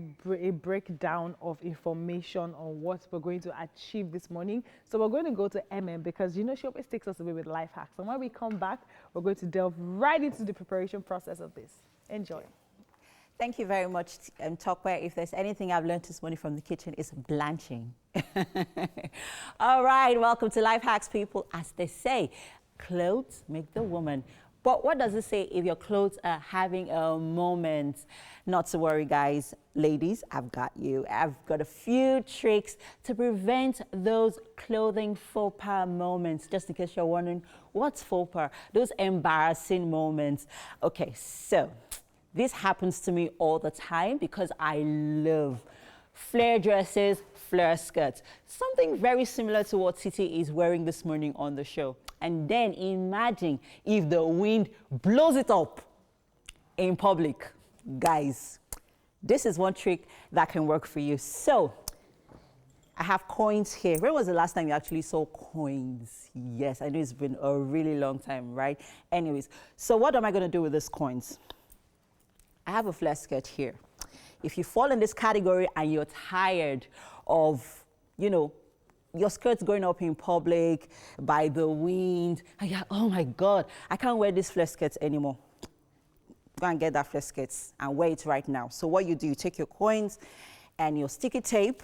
breakdown of information on what we're going to achieve this morning. So we're going to go to MM because, you know, she always takes us away with life hacks. And when we come back, we're going to delve right into the preparation process of this. Enjoy. Thank you very much, Tokwe. If there's anything I've learned this morning from the kitchen, it's blanching. All right, welcome to Life Hacks, people. As they say, clothes make the woman. But what does it say if your clothes are having a moment? Not to worry, guys. Ladies, I've got you. I've got a few tricks to prevent those clothing faux pas moments. Just in case you're wondering, what's faux pas? Those embarrassing moments. Okay, so this happens to me all the time because I love flare dresses, flare skirts. Something very similar to what Titi is wearing this morning on the show. And then imagine if the wind blows it up in public. Guys, this is one trick that can work for you. So I have coins here. When was the last time you actually saw coins? Yes, I know it's been a really long time, right? Anyways, so what am I going to do with these coins? I have a flare skirt here. If you fall in this category and you're tired of, you know, your skirt's going up in public by the wind, and you're, oh my God, I can't wear these flare skirts anymore. Go and get that flare skirts and wear it right now. So what you do, you take your coins and your sticky tape.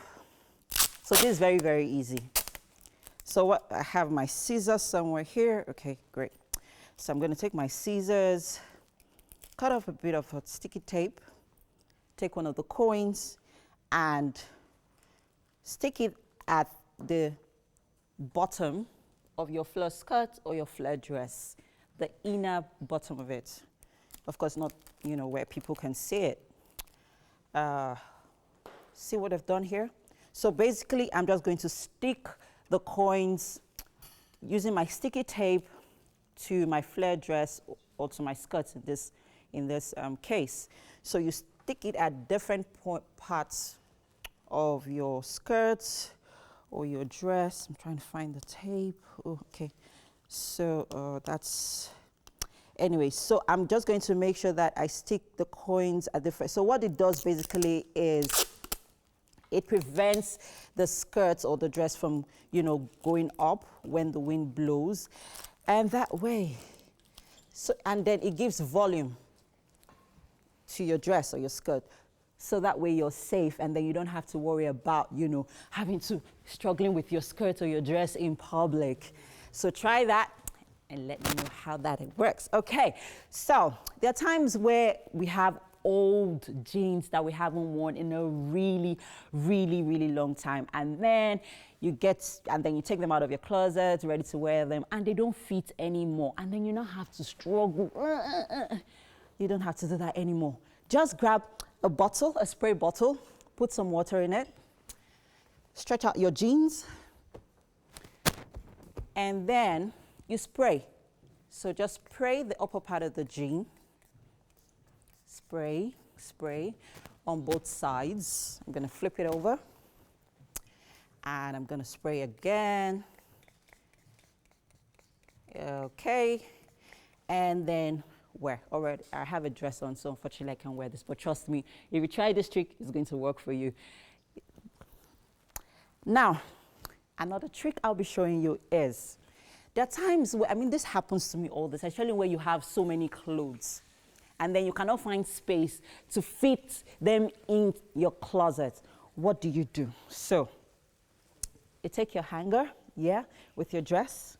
So this is very, very easy. So what, I have my scissors somewhere here. Okay, great. So I'm going to take my scissors, cut off a bit of sticky tape, take one of the coins and stick it at the bottom of your flare skirt or your flare dress, the inner bottom of it. Of course, not, you know, where people can see it. See what I've done here? So basically, I'm just going to stick the coins using my sticky tape to my flare dress or to my skirts in this case. So you stick it at different parts of your skirts or your dress. I'm trying to find the tape. Oh, okay. So that's, anyway, so I'm just going to make sure that I stick the coins at different. So what it does basically is it prevents the skirts or the dress from, you know, going up when the wind blows. And that way, so, and then it gives volume to your dress or your skirt. So that way you're safe and then you don't have to worry about, you know, struggling with your skirt or your dress in public. So try that and let me know how that works. Okay, so there are times where we have old jeans that we haven't worn in a really, really, really long time. And then you take them out of your closet, ready to wear them, and they don't fit anymore. And then you don't have to struggle. You don't have to do that anymore. Just grab a bottle, a spray bottle, put some water in it, stretch out your jeans, and then you spray. So just spray the upper part of the jean. Spray on both sides. I'm going to flip it over. And I'm going to spray again. Okay. And then wear. Already, I have a dress on, so unfortunately I can't wear this. But trust me, if you try this trick, it's going to work for you. Now, another trick I'll be showing you is, there are times where, I mean, this happens to me all the time, especially where you have so many clothes, and then you cannot find space to fit them in your closet. What do you do? So, you take your hanger, with your dress,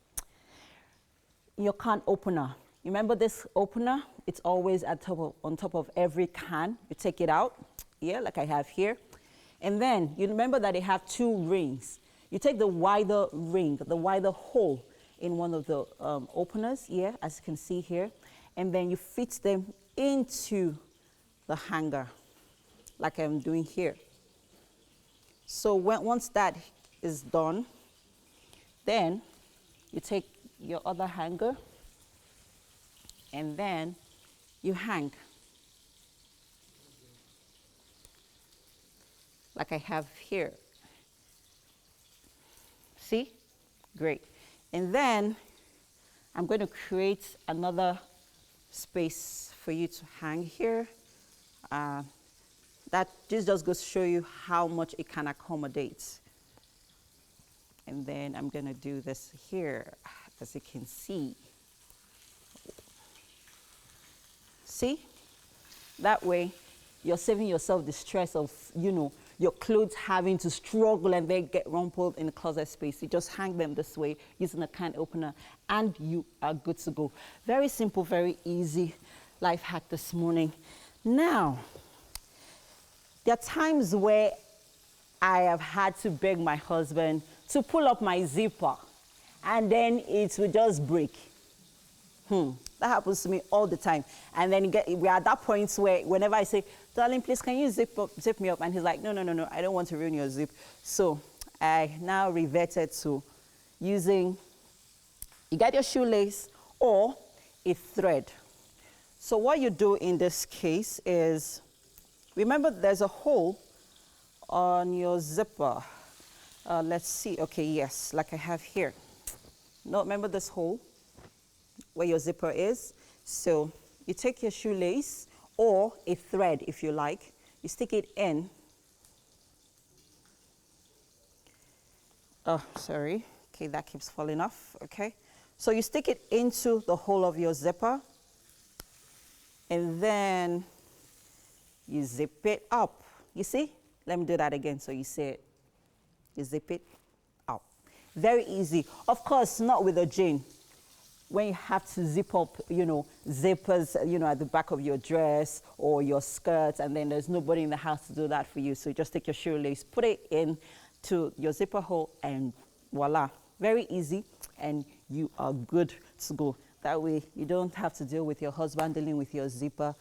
your can opener. You remember this opener? It's always on top of every can. You take it out, like I have here. And then you remember that they have two rings. You take the wider ring, the wider hole in one of the openers, as you can see here. And then you fit them into the hanger, like I'm doing here. So once that is done, then you take your other hanger and then you hang, like I have here. See? Great. And then I'm going to create another space for you to hang here. This just goes to show you how much it can accommodate. And then I'm gonna do this here, as you can see. See? That way, you're saving yourself the stress of, your clothes having to struggle and then get rumpled in the closet space. You just hang them this way using a can opener and you are good to go. Very simple, very easy life hack this morning. Now, there are times where I have had to beg my husband to pull up my zipper and then it will just break. That happens to me all the time. And then we're at that point where whenever I say, darling, please, can you zip me up? And he's like, no, I don't want to ruin your zip. So I now reverted to using, you get your shoelace or a thread. So what you do in this case is, remember there's a hole on your zipper. Let's see, okay, yes, like I have here. No, remember this hole where your zipper is? So you take your shoelace or a thread if you like, you stick it in. Oh, sorry, okay, that keeps falling off, okay. So you stick it into the hole of your zipper and then you zip it up. You see? Let me do that again so you see it. You zip it up. Very easy. Of course, not with a jean. When you have to zip up, zippers, at the back of your dress or your skirt, and then there's nobody in the house to do that for you. So you just take your shoelace, put it in to your zipper hole, and voila. Very easy, and you are good to go. That way, you don't have to deal with your husband dealing with your zipper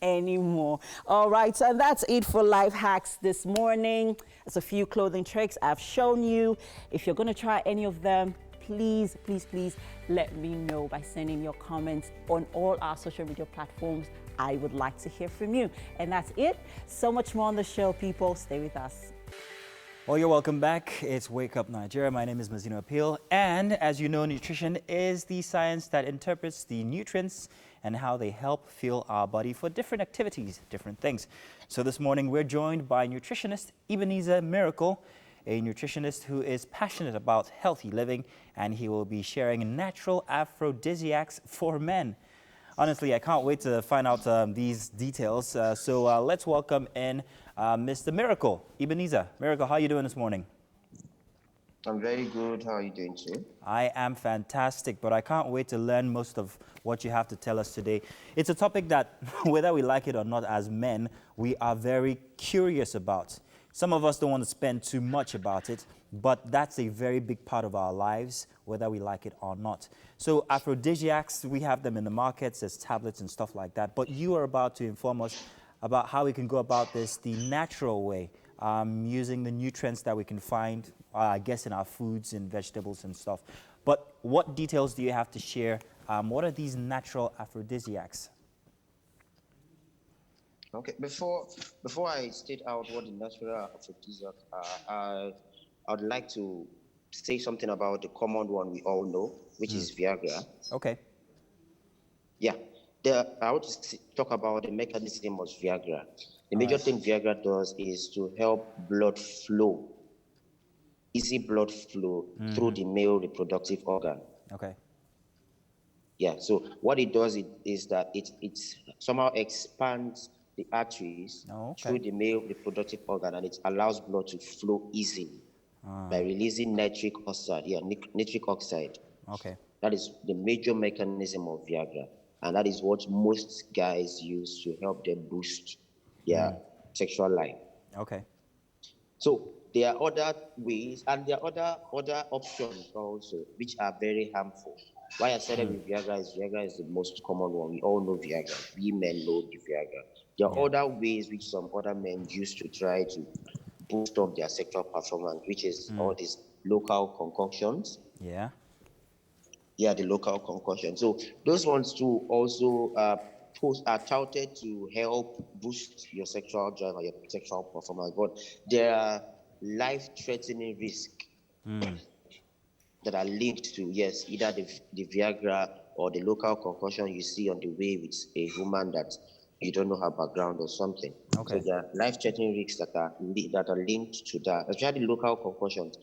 anymore. All right, so that's it for life hacks this morning. There's a few clothing tricks I've shown you. If you're going to try any of them, please let me know by sending your comments on all our social media platforms. I would like to hear from you. And that's it. So much more on the show, people. Stay with us. Well, you're welcome back. It's Wake Up Nigeria. My name is Mazino Appeal. And as you know, nutrition is the science that interprets the nutrients and how they help fuel our body for different activities, different things. So this morning, we're joined by nutritionist Ebenezer Miracle, a nutritionist who is passionate about healthy living, and he will be sharing natural aphrodisiacs for men. Honestly, I can't wait to find out these details. So let's welcome in Mr. Miracle. Ebenezer. Miracle, how are you doing this morning? I'm very good. How are you doing too? I am fantastic, but I can't wait to learn most of what you have to tell us today. It's a topic that, whether we like it or not as men, we are very curious about. Some of us don't want to spend too much about it, but that's a very big part of our lives, whether we like it or not. So aphrodisiacs, we have them in the markets as tablets and stuff like that, but you are about to inform us about how we can go about this the natural way, using the nutrients that we can find, I guess, in our foods and vegetables and stuff. But what details do you have to share? What are these natural aphrodisiacs? Okay, before I state out what the natural aphrodisiacs are, I would like to say something about the common one we all know, which is Viagra. Okay. Yeah, I want to talk about the mechanism of Viagra. The major thing Viagra does is to help blood flow, easy blood flow through the male reproductive organ. Okay. Yeah, so what it does is that it somehow expands the arteries through the male reproductive organ, and it allows blood to flow easily by releasing nitric oxide. Yeah, nitric oxide. Okay. That is the major mechanism of Viagra, and that is what most guys use to help them boost their sexual life. Okay. So there are other ways, and there are other options also, which are very harmful. Why I started with Viagra is the most common one. We all know Viagra. We men know the Viagra. There are other ways which some other men use to try to boost up their sexual performance, which is all these local concoctions. Yeah. Yeah, the local concoctions. So those ones too also are touted to help boost your sexual drive or your sexual performance, but there are life-threatening risks that are linked to, yes, either the Viagra or the local concussion you see on the way with a woman that you don't know her background or something. Okay. So there are life-threatening risks that are linked to that, especially local concussions.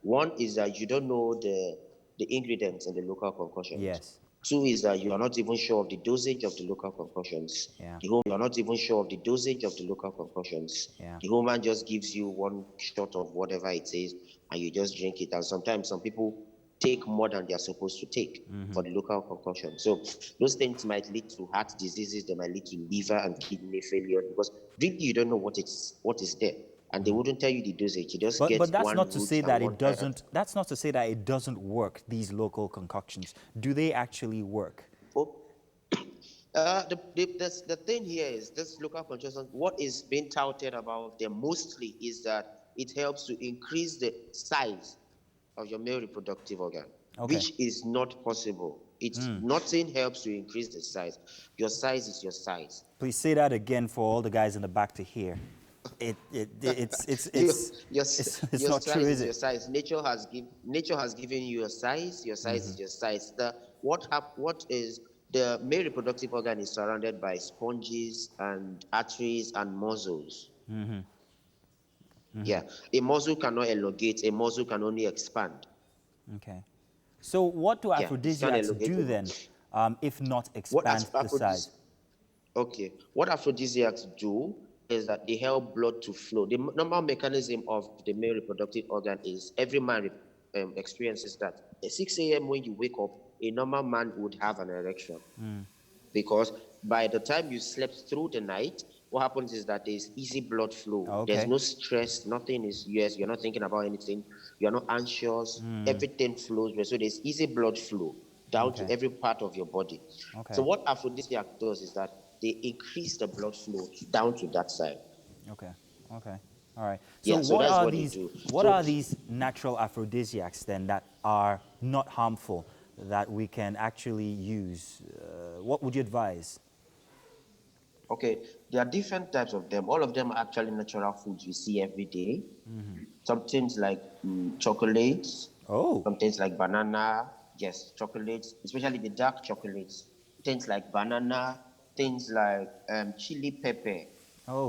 One is that you don't know the ingredients in the local concussions. Yes. Two is that you are not even sure of the dosage of the local concussions. Yeah. You are not even sure of the dosage of the local concussions. Yeah. The woman just gives you one shot of whatever it is, and you just drink it. And sometimes some people take more than they are supposed to take for the local concussion. So those things might lead to heart diseases. They might lead to liver and kidney failure because really you don't know what is there. And they wouldn't tell you the dosage. You just get But that's one not to root say and that one it doesn't. That's not to say that it doesn't work. These local concoctions, do they actually work? The thing here is this local concussion. What is being touted about them mostly is that it helps to increase the size of your male reproductive organ, which is not possible. It's nothing helps to increase the size. Your size is your size. Please say that again for all the guys in the back to hear. It's not true, is it? Your size. Nature has given you a size. Your size is your size. What is the male reproductive organ is surrounded by sponges and arteries and muscles. Yeah, a muscle cannot elongate. A muscle can only expand. Okay. So what do aphrodisiacs do then, if not expand the size? Okay. What aphrodisiacs do is that they help blood to flow. The normal mechanism of the male reproductive organ is every man experiences that. At 6 a.m. when you wake up, a normal man would have an erection. Because by the time you slept through the night, what happens is that there's easy blood flow. There's no stress, nothing is, you're not thinking about anything, you're not anxious, everything flows well. So there's easy blood flow down to every part of your body. So what aphrodisiac does is that they increase the blood flow down to that side. Okay. All right. So, So that's what these, they do. what are these natural aphrodisiacs then that are not harmful that we can actually use? What would you advise? Okay, there are different types of them. All of them are actually natural foods we see every day. Some things like chocolates. Some things like banana. Yes, chocolates, especially the dark chocolates. Things like banana. Things like chili pepper.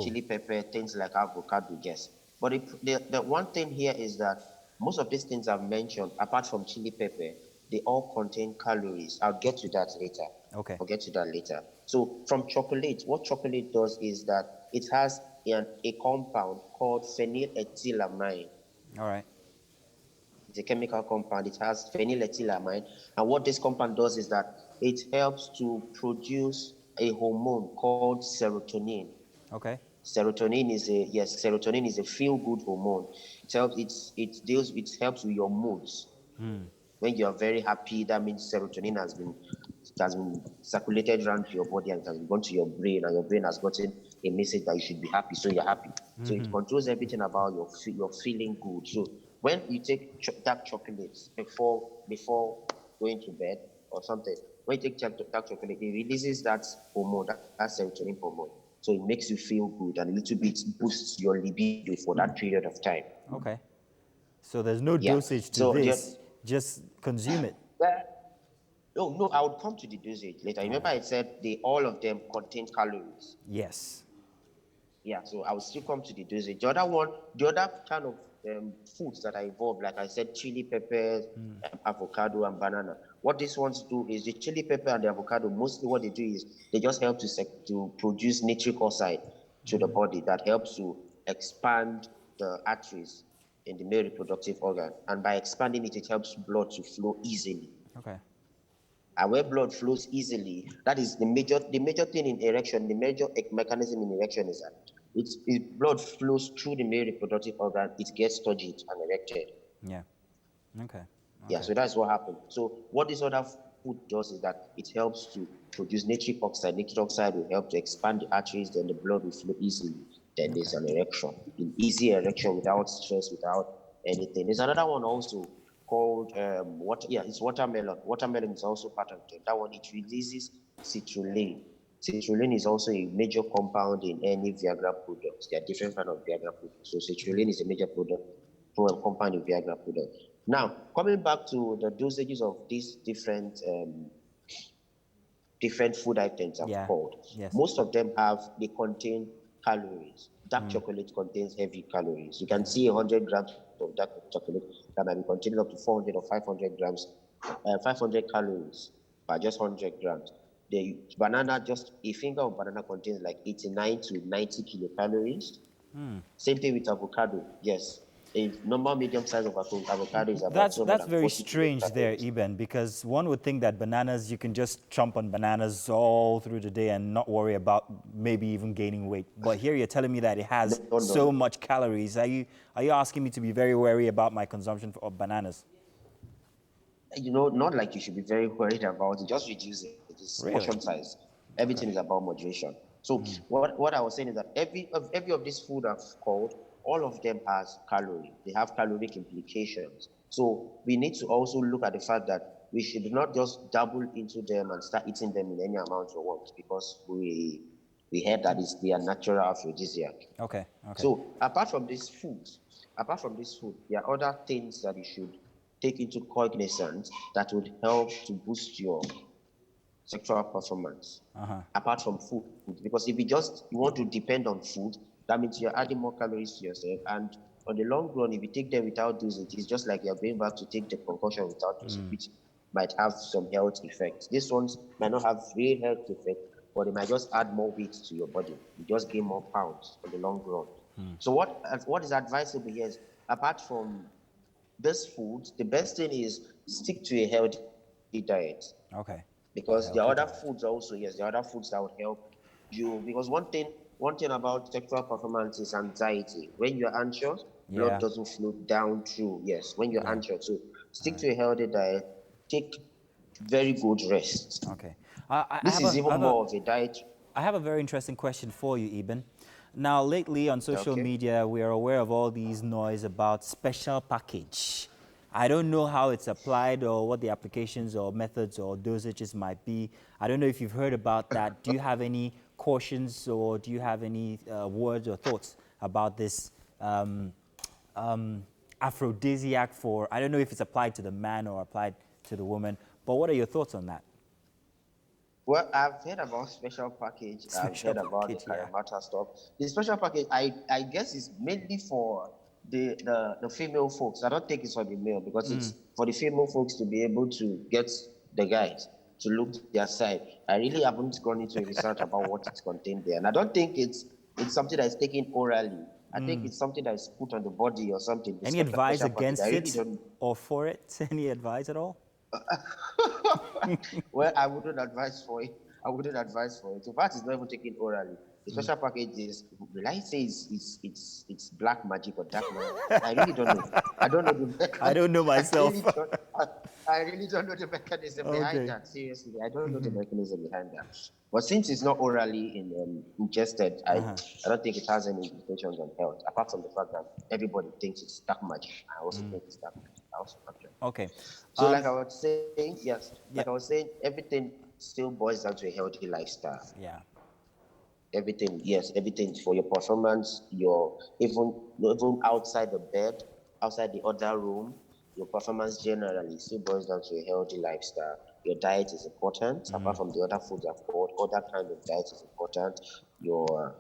Chili pepper. Things like avocado. Yes. But the one thing here is that most of these things I've mentioned, apart from chili pepper, they all contain calories. I'll get to that later. Okay. I'll get to that later. So from chocolate, what chocolate does is that it has a compound called phenylethylamine. All right. It's a chemical compound. It has phenylethylamine. And what this compound does is that it helps to produce a hormone called serotonin. Okay. Serotonin is a feel-good hormone. It helps with your moods. When you are very happy, that means serotonin has been circulated around to your body and it has gone to your brain, and your brain has gotten a message that you should be happy, so you're happy. So it controls everything about your feeling good. So when you take dark chocolates before going to bed or something, when you take dark chocolate, it releases that hormone, that serotonin hormone. So it makes you feel good and a little bit boosts your libido for that period of time. Okay. So there's no dosage to this. Just consume it. No, I would come to the dosage later. Remember I said all of them contain calories. Yes. Yeah, so I will still come to the dosage. The other kind of foods that are involved, like I said, chili peppers, avocado, and banana. What these ones do is the chili pepper and the avocado, mostly what they do is they just help to produce nitric oxide to the body that helps to expand the arteries in the male reproductive organ. And by expanding it, it helps blood to flow easily. Okay. And where blood flows easily, that is the major thing in erection. The major mechanism in erection is that if blood flows through the male reproductive organ, it gets turgid and erected. Yeah. Okay. Yeah, so that's what happens. So what this other food does is that it helps to produce nitric oxide. Nitric oxide will help to expand the arteries, then the blood will flow easily. Then there's an erection, an easy erection without stress, without anything. There's another one also called it's watermelon. Watermelon is also part of it. That one, it releases citrulline. Citrulline is also a major compound in any Viagra products. There are different kinds of Viagra products. So citrulline is a major compound in Viagra products. Now, coming back to the dosages of these different different food items I've called. Yes. Most of them they contain calories. Dark chocolate contains heavy calories. You can see 100 grams of dark chocolate that might be containing up to 400 or 500 grams, 500 calories per just 100 grams. The banana, just a finger of banana contains like 89 to 90 kilocalories. Same thing with avocado. Yes. A normal medium size of avocado is about That's very strange there, Eben, because one would think that bananas, you can just chomp on bananas all through the day and not worry about maybe even gaining weight. But here you're telling me that it has so much calories. Are you asking me to be very wary about my consumption of bananas? You know, not like you should be very worried about it. Just reduce it. It's portion size. Everything is about moderation. So what I was saying is that every of these food I've called, all of them has calorie. They have caloric implications. So we need to also look at the fact that we should not just dabble into them and start eating them in any amount we want, because we heard that they are natural aphrodisiac. Okay. So apart from this food, there are other things that you should take into cognizance that would help to boost your sexual performance. Apart from food, because if you want to depend on food, that means you're adding more calories to yourself, and on the long run, if you take them without dosing, it's just like you're going back to take the concoction without dosing, which might have some health effects. These ones might not have real health effects, but they might just add more weight to your body. You just gain more pounds on the long run. So what is advisable here is, apart from this food, the best thing is stick to a healthy diet. Okay. Because there are other foods also, there are other foods that would help you. Because one thing about sexual performance is anxiety. When you're anxious, blood doesn't flow down through. Yes, when you're anxious. So stick to a healthy diet. Take very good rest. Okay. This is even more of a diet. I have a very interesting question for you, Eben. Now, lately on social media, we are aware of all these noise about special package. I don't know how it's applied or what the applications or methods or dosages might be. I don't know if you've heard about that. Do you have any cautions, or do you have any words or thoughts about this aphrodisiac for, I don't know if it's applied to the man or applied to the woman, but what are your thoughts on that? Well, I've heard about special package. I've heard about the Karamata stuff. The special package, I guess, is mainly for the female folks. I don't think it's for the male, because it's for the female folks to be able to get the guys to look their side. I really haven't gone into research about what it's contained there, and I don't think it's something that is taken orally. I think it's something that is put on the body or something. Any advice against it or for it? Any advice at all? Well, I wouldn't advise for it. In fact, it's not even taken orally. The special package is, will I say it's black magic or dark magic? I really don't know. I don't know. I don't know myself. I really don't know the mechanism behind that. Seriously, I don't know the mechanism behind that. But since it's not orally ingested, I don't think it has any implications on health, apart from the fact that everybody thinks it's dark magic. I also think it's dark magic. Okay. So like I was saying, I was saying, everything still boils down to a healthy lifestyle. Yeah. Everything for your performance, even outside the bed, outside the other room, your performance generally still boils down to a healthy lifestyle. Your diet is important, apart from the other foods I've called. Other kind of diet is important. Your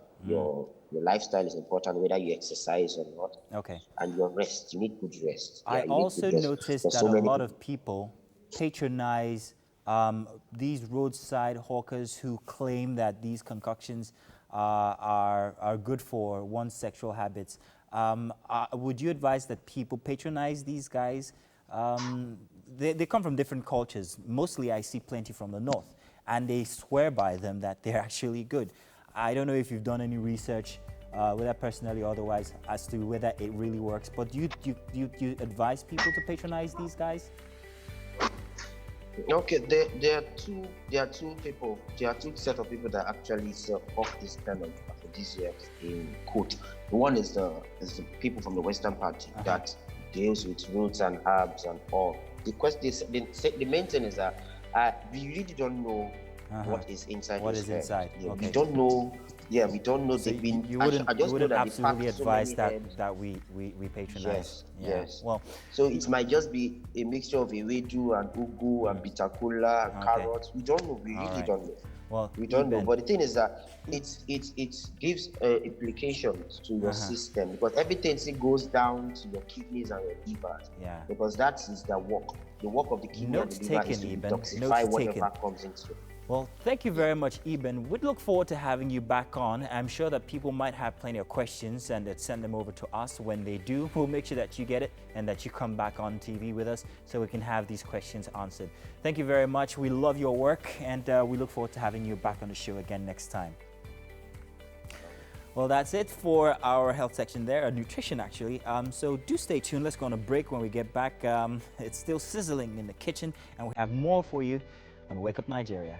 lifestyle is important, whether you exercise or not. Okay. And your rest, you need good rest. I also noticed that a lot of people patronize these roadside hawkers who claim that these concoctions are good for one's sexual habits. Would you advise that people patronize these guys? They come from different cultures. Mostly I see plenty from the north, and they swear by them that they're actually good. I don't know if you've done any research, whether personally or otherwise, as to whether it really works, but do you advise people to patronize these guys? Okay, there are two set of people that actually sell off this kind of aphrodisiacs in quote. One is the people from the Western part that deals with roots and herbs and all. The main thing is that we really don't know what is inside. What is inside? We don't know Yeah, we don't know. So They've been. you I wouldn't just know that they absolutely packed so advise many that herbs. we patronize. Yes, Yeah. yes. Well, so it might just be a mixture of ewedu and ugu and bitter kola and carrots. We don't know. We really don't know. Well, we don't know. But the thing is that it gives implications to your system, because everything goes down to your kidneys and your liver. Yeah. Because that is the work. The work of the kidney and the liver is to detoxify whatever comes into it. Well, thank you very much, Eben. We'd look forward to having you back on. I'm sure that people might have plenty of questions and that send them over to us. When they do, we'll make sure that you get it and that you come back on TV with us so we can have these questions answered. Thank you very much. We love your work, and we look forward to having you back on the show again next time. Well, that's it for our health section there, nutrition actually. So do stay tuned. Let's go on a break. When we get back, it's still sizzling in the kitchen, and we have more for you on Wake Up Nigeria.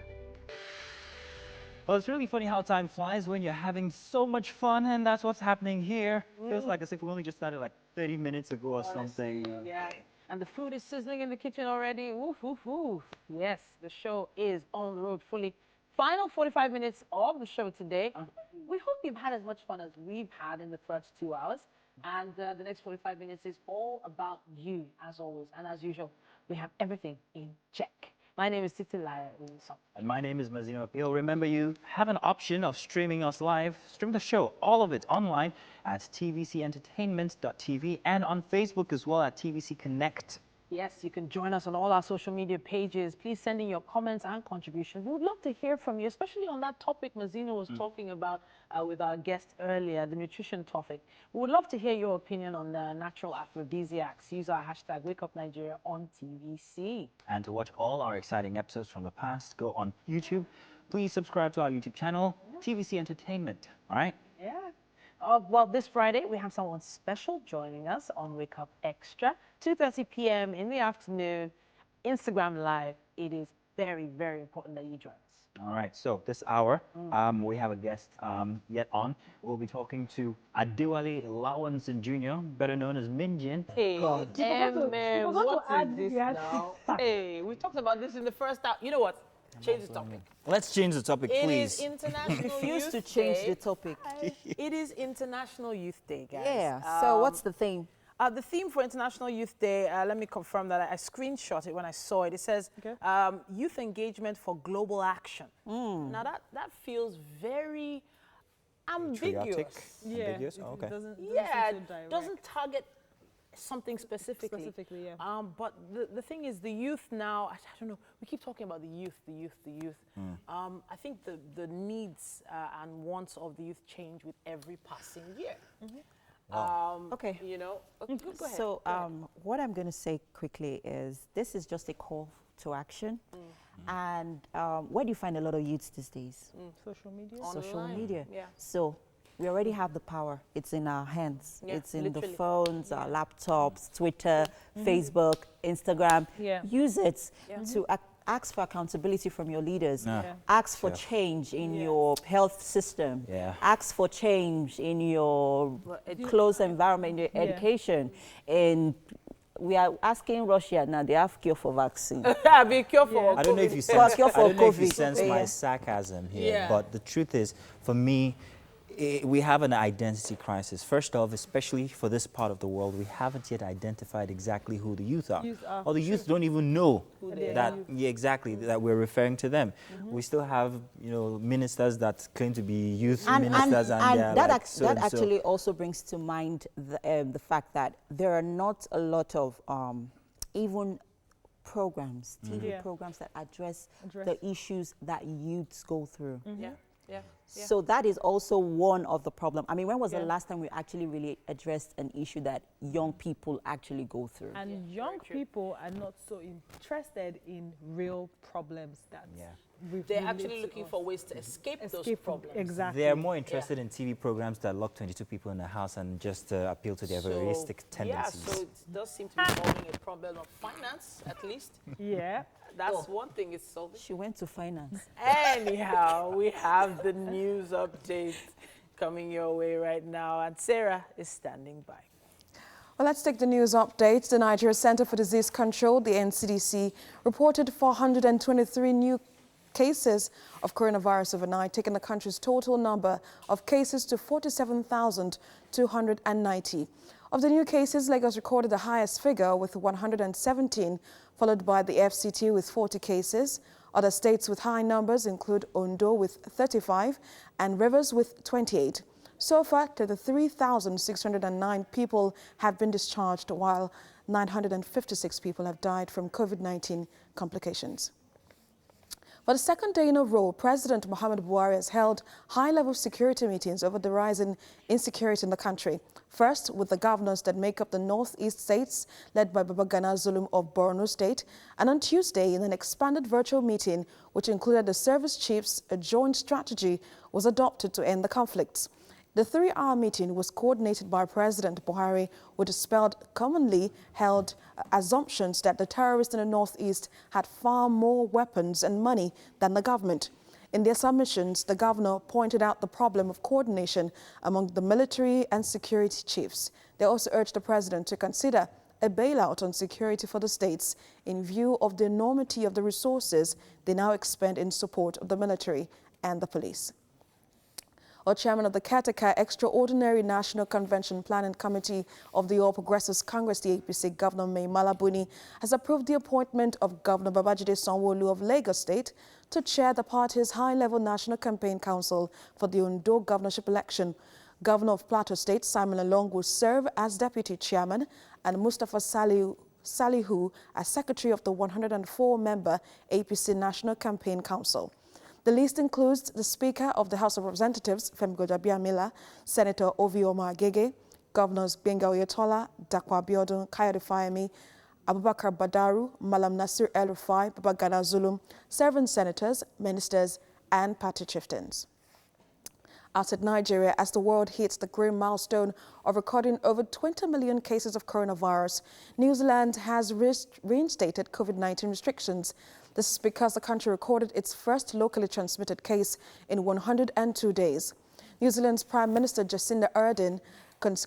Well, it's really funny how time flies when you're having so much fun, and that's what's happening here. Feels like as if we only just started like 30 minutes ago or something. Yeah, and the food is sizzling in the kitchen already. Woof, woof, woof. Yes, the show is on the road fully. Final 45 minutes of the show today. We hope you've had as much fun as we've had in the first 2 hours. And the next 45 minutes is all about you, as always. And as usual, we have everything in check. My name is Titilaya. And my name is Mazino Appeal. Remember, you have an option of streaming us live. Stream the show, all of it, online at tvcentertainment.tv and on Facebook as well at TVC Connect. Yes, you can join us on all our social media pages. Please send in your comments and contributions. We would love to hear from you, especially on that topic Mazino was talking about with our guest earlier, the nutrition topic. We would love to hear your opinion on the natural aphrodisiacs. Use our hashtag WakeUpNigeria on TVC. And to watch all our exciting episodes from the past, go on YouTube. Please subscribe to our YouTube channel, TVC Entertainment. All right? Yeah. Well, this Friday, we have someone special joining us on Wake Up Extra, 2:30 p.m. in the afternoon, Instagram Live. It is very, very important that you join us. All right, so this hour, we have a guest yet on. We'll be talking to Adewale Lawanson Jr., better known as Minjin. Hey, what is this now? Hey, we talked about this in the first hour. You know what? Change the topic. Let's change the topic, please. It is International Refuse Youth to change Day. the topic. It is International Youth Day, guys. Yeah, so what's the theme? The theme for International Youth Day, let me confirm that I screenshot it when I saw it. It says, Youth Engagement for Global Action. Now, that feels very ambiguous. Yeah. Ambiguous? Oh, okay. Doesn't target something specifically. But the thing is, the youth now, I don't know, we keep talking about the youth. I think the needs and wants of the youth change with every passing year. Okay. You know, go ahead. So what I'm going to say quickly is this is just a call to action. And where do you find a lot of youths these days? Social media. Social media. Yeah. So we already have the power. It's in our hands. Yeah, it's in literally. the phones, our laptops, Twitter, Facebook, Instagram. Use it to ask for accountability from your leaders. Ask for change in your health system. Ask for change in your close environment, in your education. And we are asking Russia now, they have cure for vaccine. Be careful. I don't know if you sense my sarcasm here, but the truth is, for me, we have an identity crisis. First off, especially for this part of the world, we haven't yet identified exactly who the youth are. Or the youth don't even know that that we're referring to them. We still have, ministers that claim to be youth ministers, and that actually also brings to mind the fact that there are not a lot of even programs, TV programs that address the issues that youths go through. So that is also one of the problems. I mean, when was the last time we actually really addressed an issue that young people actually go through? And young people are not so interested in real problems that they're actually looking for ways to escape those problems. Exactly. They're more interested in TV programs that lock 22 people in the house and just appeal to their voyeuristic tendencies. Yeah, so it does seem to be solving a problem of finance, at least. That's one thing it's solving. She went to finance. Anyhow, we have the news update coming your way right now, and Sarah is standing by. Well, let's take the news update. The Nigeria Center for Disease Control, the NCDC, reported 423 new cases of coronavirus overnight, taking the country's total number of cases to 47,290. Of the new cases, Lagos recorded the highest figure with 117, followed by the FCT with 40 cases. Other states with high numbers include Ondo with 35 and Rivers with 28. So far, 33,609 people have been discharged, while 956 people have died from COVID-19 complications. For the second day in a row, President Muhammad Buhari has held high-level security meetings over the rising insecurity in the country. First, with the governors that make up the northeast states, led by Babagana Zulum of Borno State, and on Tuesday, in an expanded virtual meeting, which included the service chiefs, a joint strategy was adopted to end the conflicts. The 3-hour meeting was coordinated by President Buhari, which dispelled commonly held assumptions that the terrorists in the northeast had far more weapons and money than the government. In their submissions, the governor pointed out the problem of coordination among the military and security chiefs. They also urged the president to consider a bailout on security for the states in view of the enormity of the resources they now expend in support of the military and the police. Or chairman of the Kataka Extraordinary National Convention Planning Committee of the All Progressives Congress, the APC, Governor Mai Malabuni, has approved the appointment of Governor Babajide Sanwo-Olu of Lagos State to chair the party's high-level National Campaign Council for the Ondo governorship election. Governor of Plateau State, Simon Along, will serve as deputy chairman, and Mustafa Salihu as secretary of the 104-member APC National Campaign Council. The list includes the Speaker of the House of Representatives, Femi Gbajabiamila, Senator Ovioma Agege, Governors Gbenga Oyetola, Dapo Abiodun, Kayode Fayemi, Abubakar Badaru, Malam Nasir El-Rufai, Babagana Zulum, 7 senators, ministers, and party chieftains. Outside Nigeria, as the world hits the grim milestone of recording over 20 million cases of coronavirus, New Zealand has reinstated COVID-19 restrictions. This is because the country recorded its first locally transmitted case in 102 days. New Zealand's Prime Minister Jacinda Ardern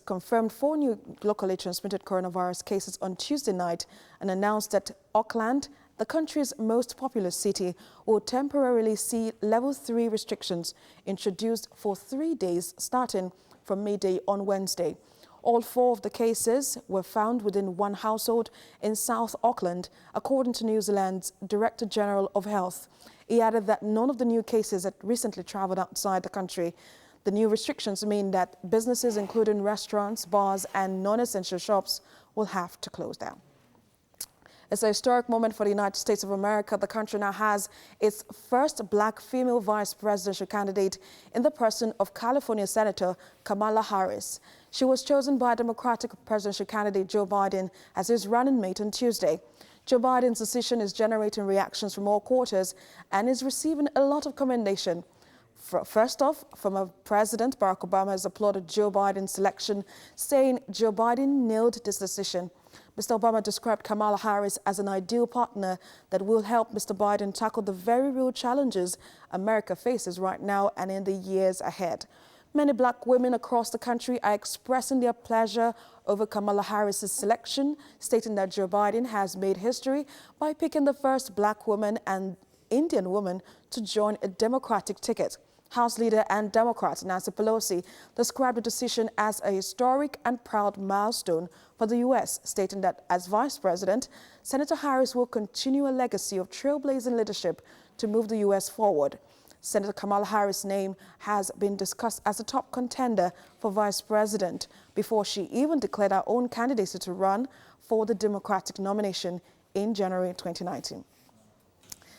confirmed 4 new locally transmitted coronavirus cases on Tuesday night and announced that Auckland, the country's most populous city, will temporarily see level 3 restrictions introduced for 3 days starting from midday on Wednesday. All 4 of the cases were found within one household in South Auckland, according to New Zealand's Director General of Health. He added that none of the new cases had recently travelled outside the country. The new restrictions mean that businesses, including restaurants, bars, and non-essential shops, will have to close down. It's a historic moment for the United States of America. The country now has its first black female vice presidential candidate in the person of California Senator Kamala Harris. She was chosen by Democratic presidential candidate Joe Biden as his running mate on Tuesday. Joe Biden's decision is generating reactions from all quarters and is receiving a lot of commendation. First off, former President Barack Obama has applauded Joe Biden's selection, saying Joe Biden nailed this decision. Mr. Obama described Kamala Harris as an ideal partner that will help Mr. Biden tackle the very real challenges America faces right now and in the years ahead. Many black women across the country are expressing their pleasure over Kamala Harris's selection, stating that Joe Biden has made history by picking the first black woman and Indian woman to join a Democratic ticket. House leader and Democrat Nancy Pelosi described the decision as a historic and proud milestone for the U.S., stating that as vice president, Senator Harris will continue a legacy of trailblazing leadership to move the U.S. forward. Senator Kamala Harris' name has been discussed as a top contender for vice president before she even declared her own candidacy to run for the Democratic nomination in January 2019.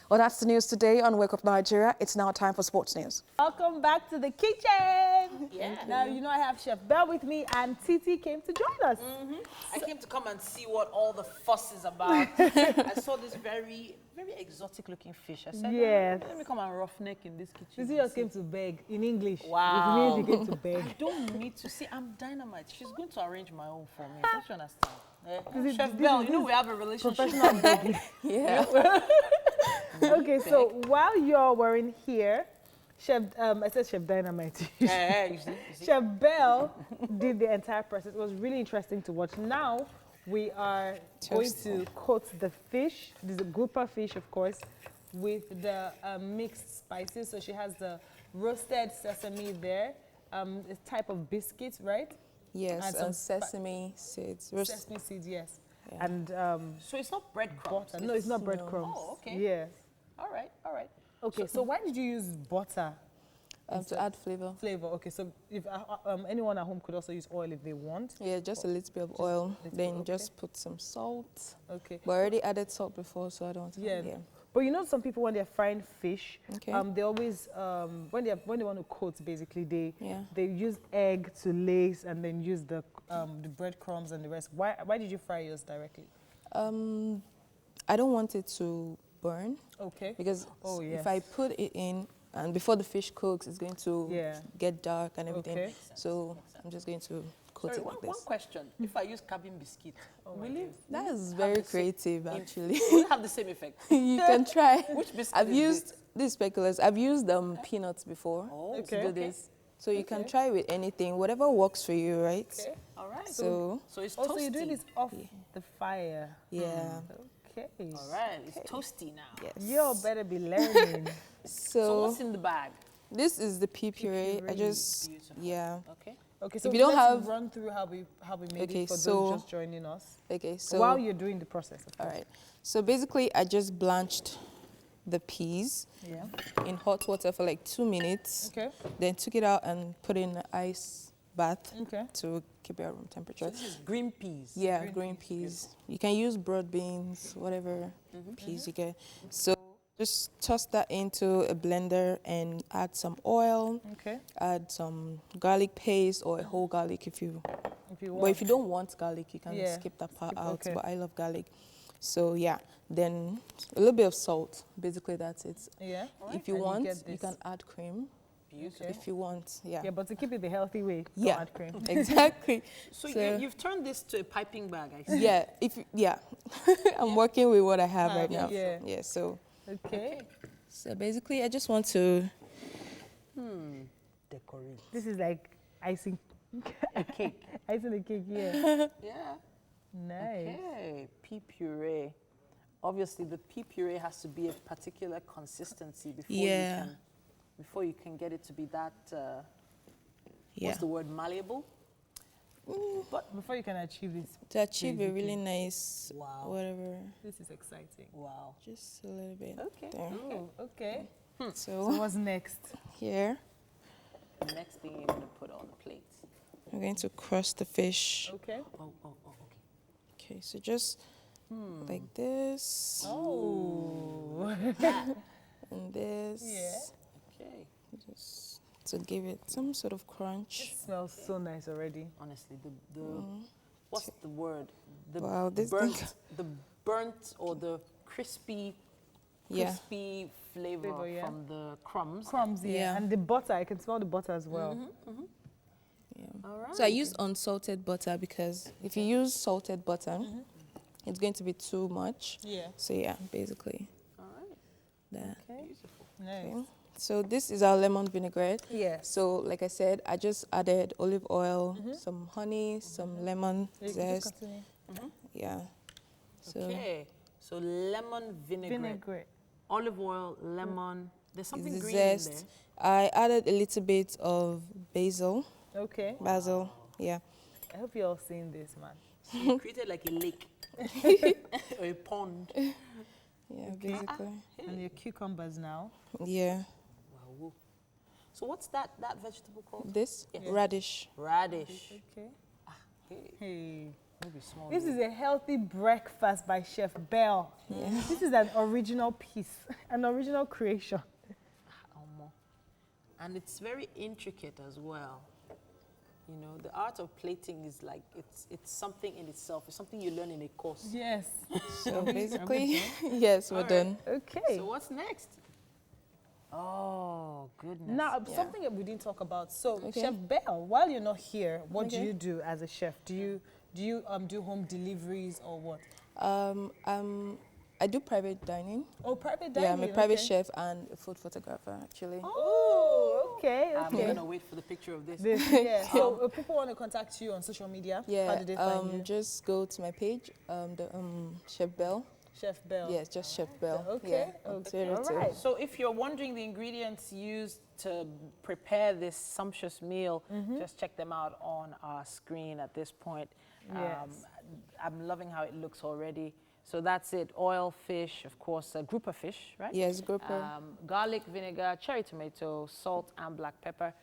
Well, that's the news today on Wake Up Nigeria. It's now time for sports news. Welcome back to the kitchen. Yeah. Now, you know I have Chef Bell with me, and Titi came to join us. I came to come and see what all the fuss is about. I saw this very exotic looking fish. I said, yes. Let me come and roughneck in this kitchen. Titi just came to beg in English. Wow. It means you came to beg. I don't need to see. I'm dynamite. She's going to arrange my own for me. Don't you understand? Chef Bell, you know we have a relationship. Professional begging. Yeah. Okay, so while you're wearing here, Chef, I said Chef Dynamite. Yeah, you see. Chef Bell did the entire process. It was really interesting to watch. Now we are going to coat the fish. This is a grouper fish, of course, with the mixed spices. So she has the roasted sesame there, a type of biscuit, right? Yes, and some sesame seeds. Sesame seeds, yes. Yeah. And so it's not breadcrumbs. No, it's not breadcrumbs. Oh, okay. Yes. All right, all right. Okay, so why did you use butter? To add flavor. Flavor, okay. So if anyone at home could also use oil if they want. Yeah, just a little bit of oil. Then just put some salt. Okay. But I already added salt before, so I don't want to. Yeah. But you know, some people when they're frying fish, okay. They always when they want to coat, basically they use egg to lace and then use the breadcrumbs and the rest. Why did you fry yours directly? I don't want it to burn. Okay. Because if I put it in and before the fish cooks, it's going to get dark and everything. Okay. So I'm just going to coat it like this. One question. If I use cabin biscuit, will it? That is very creative, actually. Will it have the same effect? You can try. Which biscuit I've used these speculoos. I've used peanuts before to do this. So you can try with anything, whatever works for you, right? Okay. All right. So it's toasty. Also, you're doing this off the fire. Yeah. Okay. All right. It's toasty now. Yes. You better be learning. So what's in the bag? This is the pea puree. I just Okay. Okay. So if you don't have run through how we made it for so those just joining us. Okay. So while you're doing the process. All right. So basically, I just blanched the peas in hot water for like 2 minutes. Okay. Then took it out and put in an ice bath to keep it at room temperature. So this is green peas. Yeah, green peas. You can use broad beans, whatever peas you get. So just toss that into a blender and add some oil. Okay. Add some garlic paste or a whole garlic if you want. But if you don't want garlic, you can skip that part out. Okay. But I love garlic. So yeah, then a little bit of salt. Basically, that's it. Yeah. If you want, you can add cream. Beautiful. If you want, Yeah, but to keep it the healthy way, yeah, don't add cream. Exactly. So you've turned this to a piping bag, I see. Yeah. I'm working with what I have right now. Yeah. Yeah. So. Okay. So basically, I just want to decorate. This is like icing a cake. Icing a cake, yeah. Yeah. Nice. Okay, pea puree. Obviously, the pea puree has to be a particular consistency before you can get it to be that. What's the word? Malleable. But before you can achieve this, to achieve a really nice whatever. This is exciting. Wow. Just a little bit. Okay. There. Oh, okay. So what's next? Here. The next thing you're going to put on the plate. I'm going to crush the fish. Okay. Okay. Okay, so just like this. Oh. And this. Yeah. Okay. Just to give it some sort of crunch. It smells so nice already. Honestly, the what's the word? The this the burnt or the crispy flavor from the crumbs. Crumbs, yeah. And the butter, I can smell the butter as well. Yeah. All right. So I used unsalted butter because if you use salted butter, it's going to be too much. Yeah. So yeah, basically. All right. That. Okay. Beautiful. Nice. Okay. So this is our lemon vinaigrette. Yeah. So like I said, I just added olive oil, some honey, some lemon zest. Yeah. So Okay. So lemon vinaigrette. Olive oil, lemon. There's something green zest. in there. I added a little bit of basil. Okay. Basil. Yeah. I hope you're all seeing this, man. So you created like a lake or a pond. Yeah, basically. And your cucumbers now. Yeah. Wow. So what's that vegetable called? This radish. Radish. Okay. Hey. Maybe small. This is a healthy breakfast by Chef Bell. Yeah. This is an original piece, an original creation. And it's very intricate as well. You know, the art of plating is like, it's something in itself. It's something you learn in a course. Yes. So basically, yes, we're done. Okay. So what's next? Oh, goodness. Now, something that we didn't talk about. So, Chef Bell, while you're not here, what do you do as a chef? Do you do home deliveries or what? I do private dining. Oh, private dining. Yeah, I'm a private chef and a food photographer, actually. Oh, okay. I'm going to wait for the picture of this. Yeah. So, if people want to contact you on social media, yeah, how do they find you? Just go to my page, Chef Bell. Chef Bell. Yes, just Chef Bell. Okay. Yeah, Okay. potato All right. So if you're wondering the ingredients used to prepare this sumptuous meal, just check them out on our screen at this point. Yes. I'm loving how it looks already. So that's it. Oil, fish, of course, grouper fish, right? Yes, grouper. Garlic, vinegar, cherry tomato, salt, and black pepper.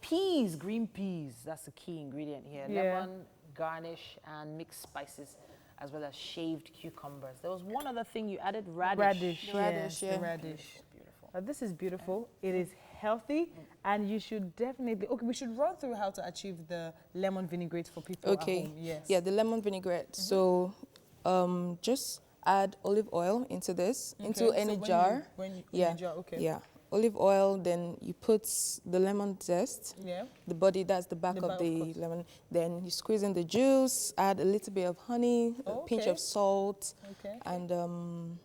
Peas, green peas. That's the key ingredient here. Yeah. Lemon, garnish, and mixed spices, as well as shaved cucumbers. There was one other thing you added, radish. Radish, Radish, yes, yeah. the radish. This is beautiful. It is healthy, and you should definitely. Okay, we should run through how to achieve the lemon vinaigrette for people at home. Yes. Yeah, the lemon vinaigrette. So, just add olive oil into this, into any jar. In a jar, okay. Yeah. Olive oil, then you put the lemon zest. Yeah. The body, that's the back of the lemon. Then you squeeze in the juice, add a little bit of honey, a pinch of salt, and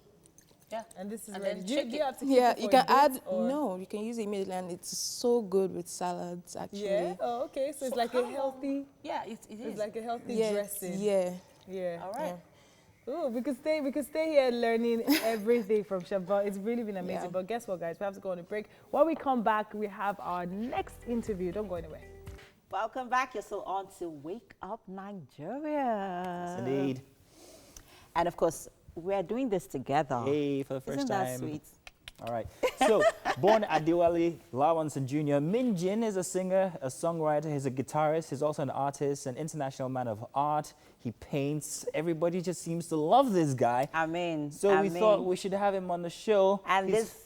yeah. And this is and ready. then Do you have to keep yeah, it for you a can bit, add, or? no, you can use it immediately, and it's so good with salads, actually. Yeah. Oh, okay. So it's like a healthy. Yeah, it is. It's like a healthy Yeah, dressing. yeah. Yeah. All right. Ooh, we could stay here learning everything from Chef Bell. It's really been amazing. Yeah. But guess what, guys? We have to go on a break. When we come back, we have our next interview. Don't go anywhere. Welcome back. You're still on to Wake Up Nigeria. Yes, indeed. And of course, we're doing this together. Hey, for the first Isn't time. that sweet? All right. So, born Adewale Lawanson Jr., Min Jin is a singer, a songwriter, he's a guitarist, he's also an artist, an international man of art. He paints. Everybody just seems to love this guy. I mean, So we thought we should have him on the show. And He's- this.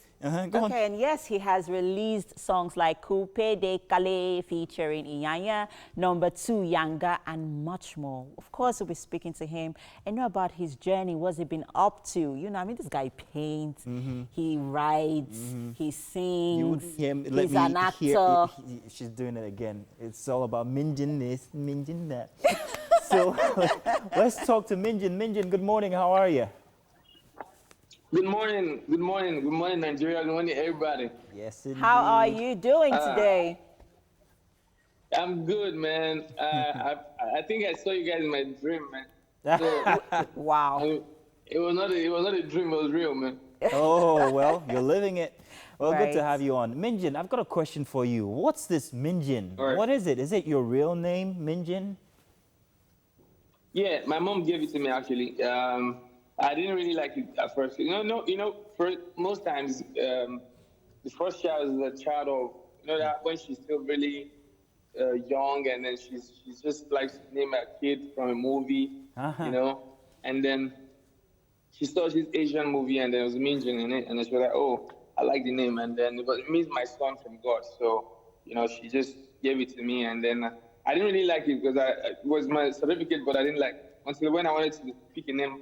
go on. Okay, and yes, he has released songs like Coupe de Calais featuring Iyanya, Number 2, Yanga, and much more. Of course, we'll be speaking to him and know about his journey, what's he been up to. You know, I mean, this guy paints, he writes, he sings, You would hear him. Let he's me an actor. hear. She's doing it again. It's all about Minjin this, Minjin that. So let's talk to Minjin. Minjin, good morning. How are you? Good morning, Nigeria. Good morning, everybody. Yes, indeed. How are you doing today? I'm good, man. I think I saw you guys in my dream, man. So, wow. It was not a dream. It was real, man. Oh, well, you're living it. Well, good Right. to have you on. Minjin, I've got a question for you. What's this Minjin? All right. What is it? Is it your real name, Minjin? Yeah, my mom gave it to me actually. I didn't really like it at first. Most times, the first child is a child of, that when she's still really young, and then she's just likes to name a kid from a movie, and then she saw this Asian movie, and there was Minjin in it, and then she was like, oh, I like the name, and then it means my son from God, so she just gave it to me, and then I didn't really like it because it was my certificate, but I didn't like until when I wanted to pick a name.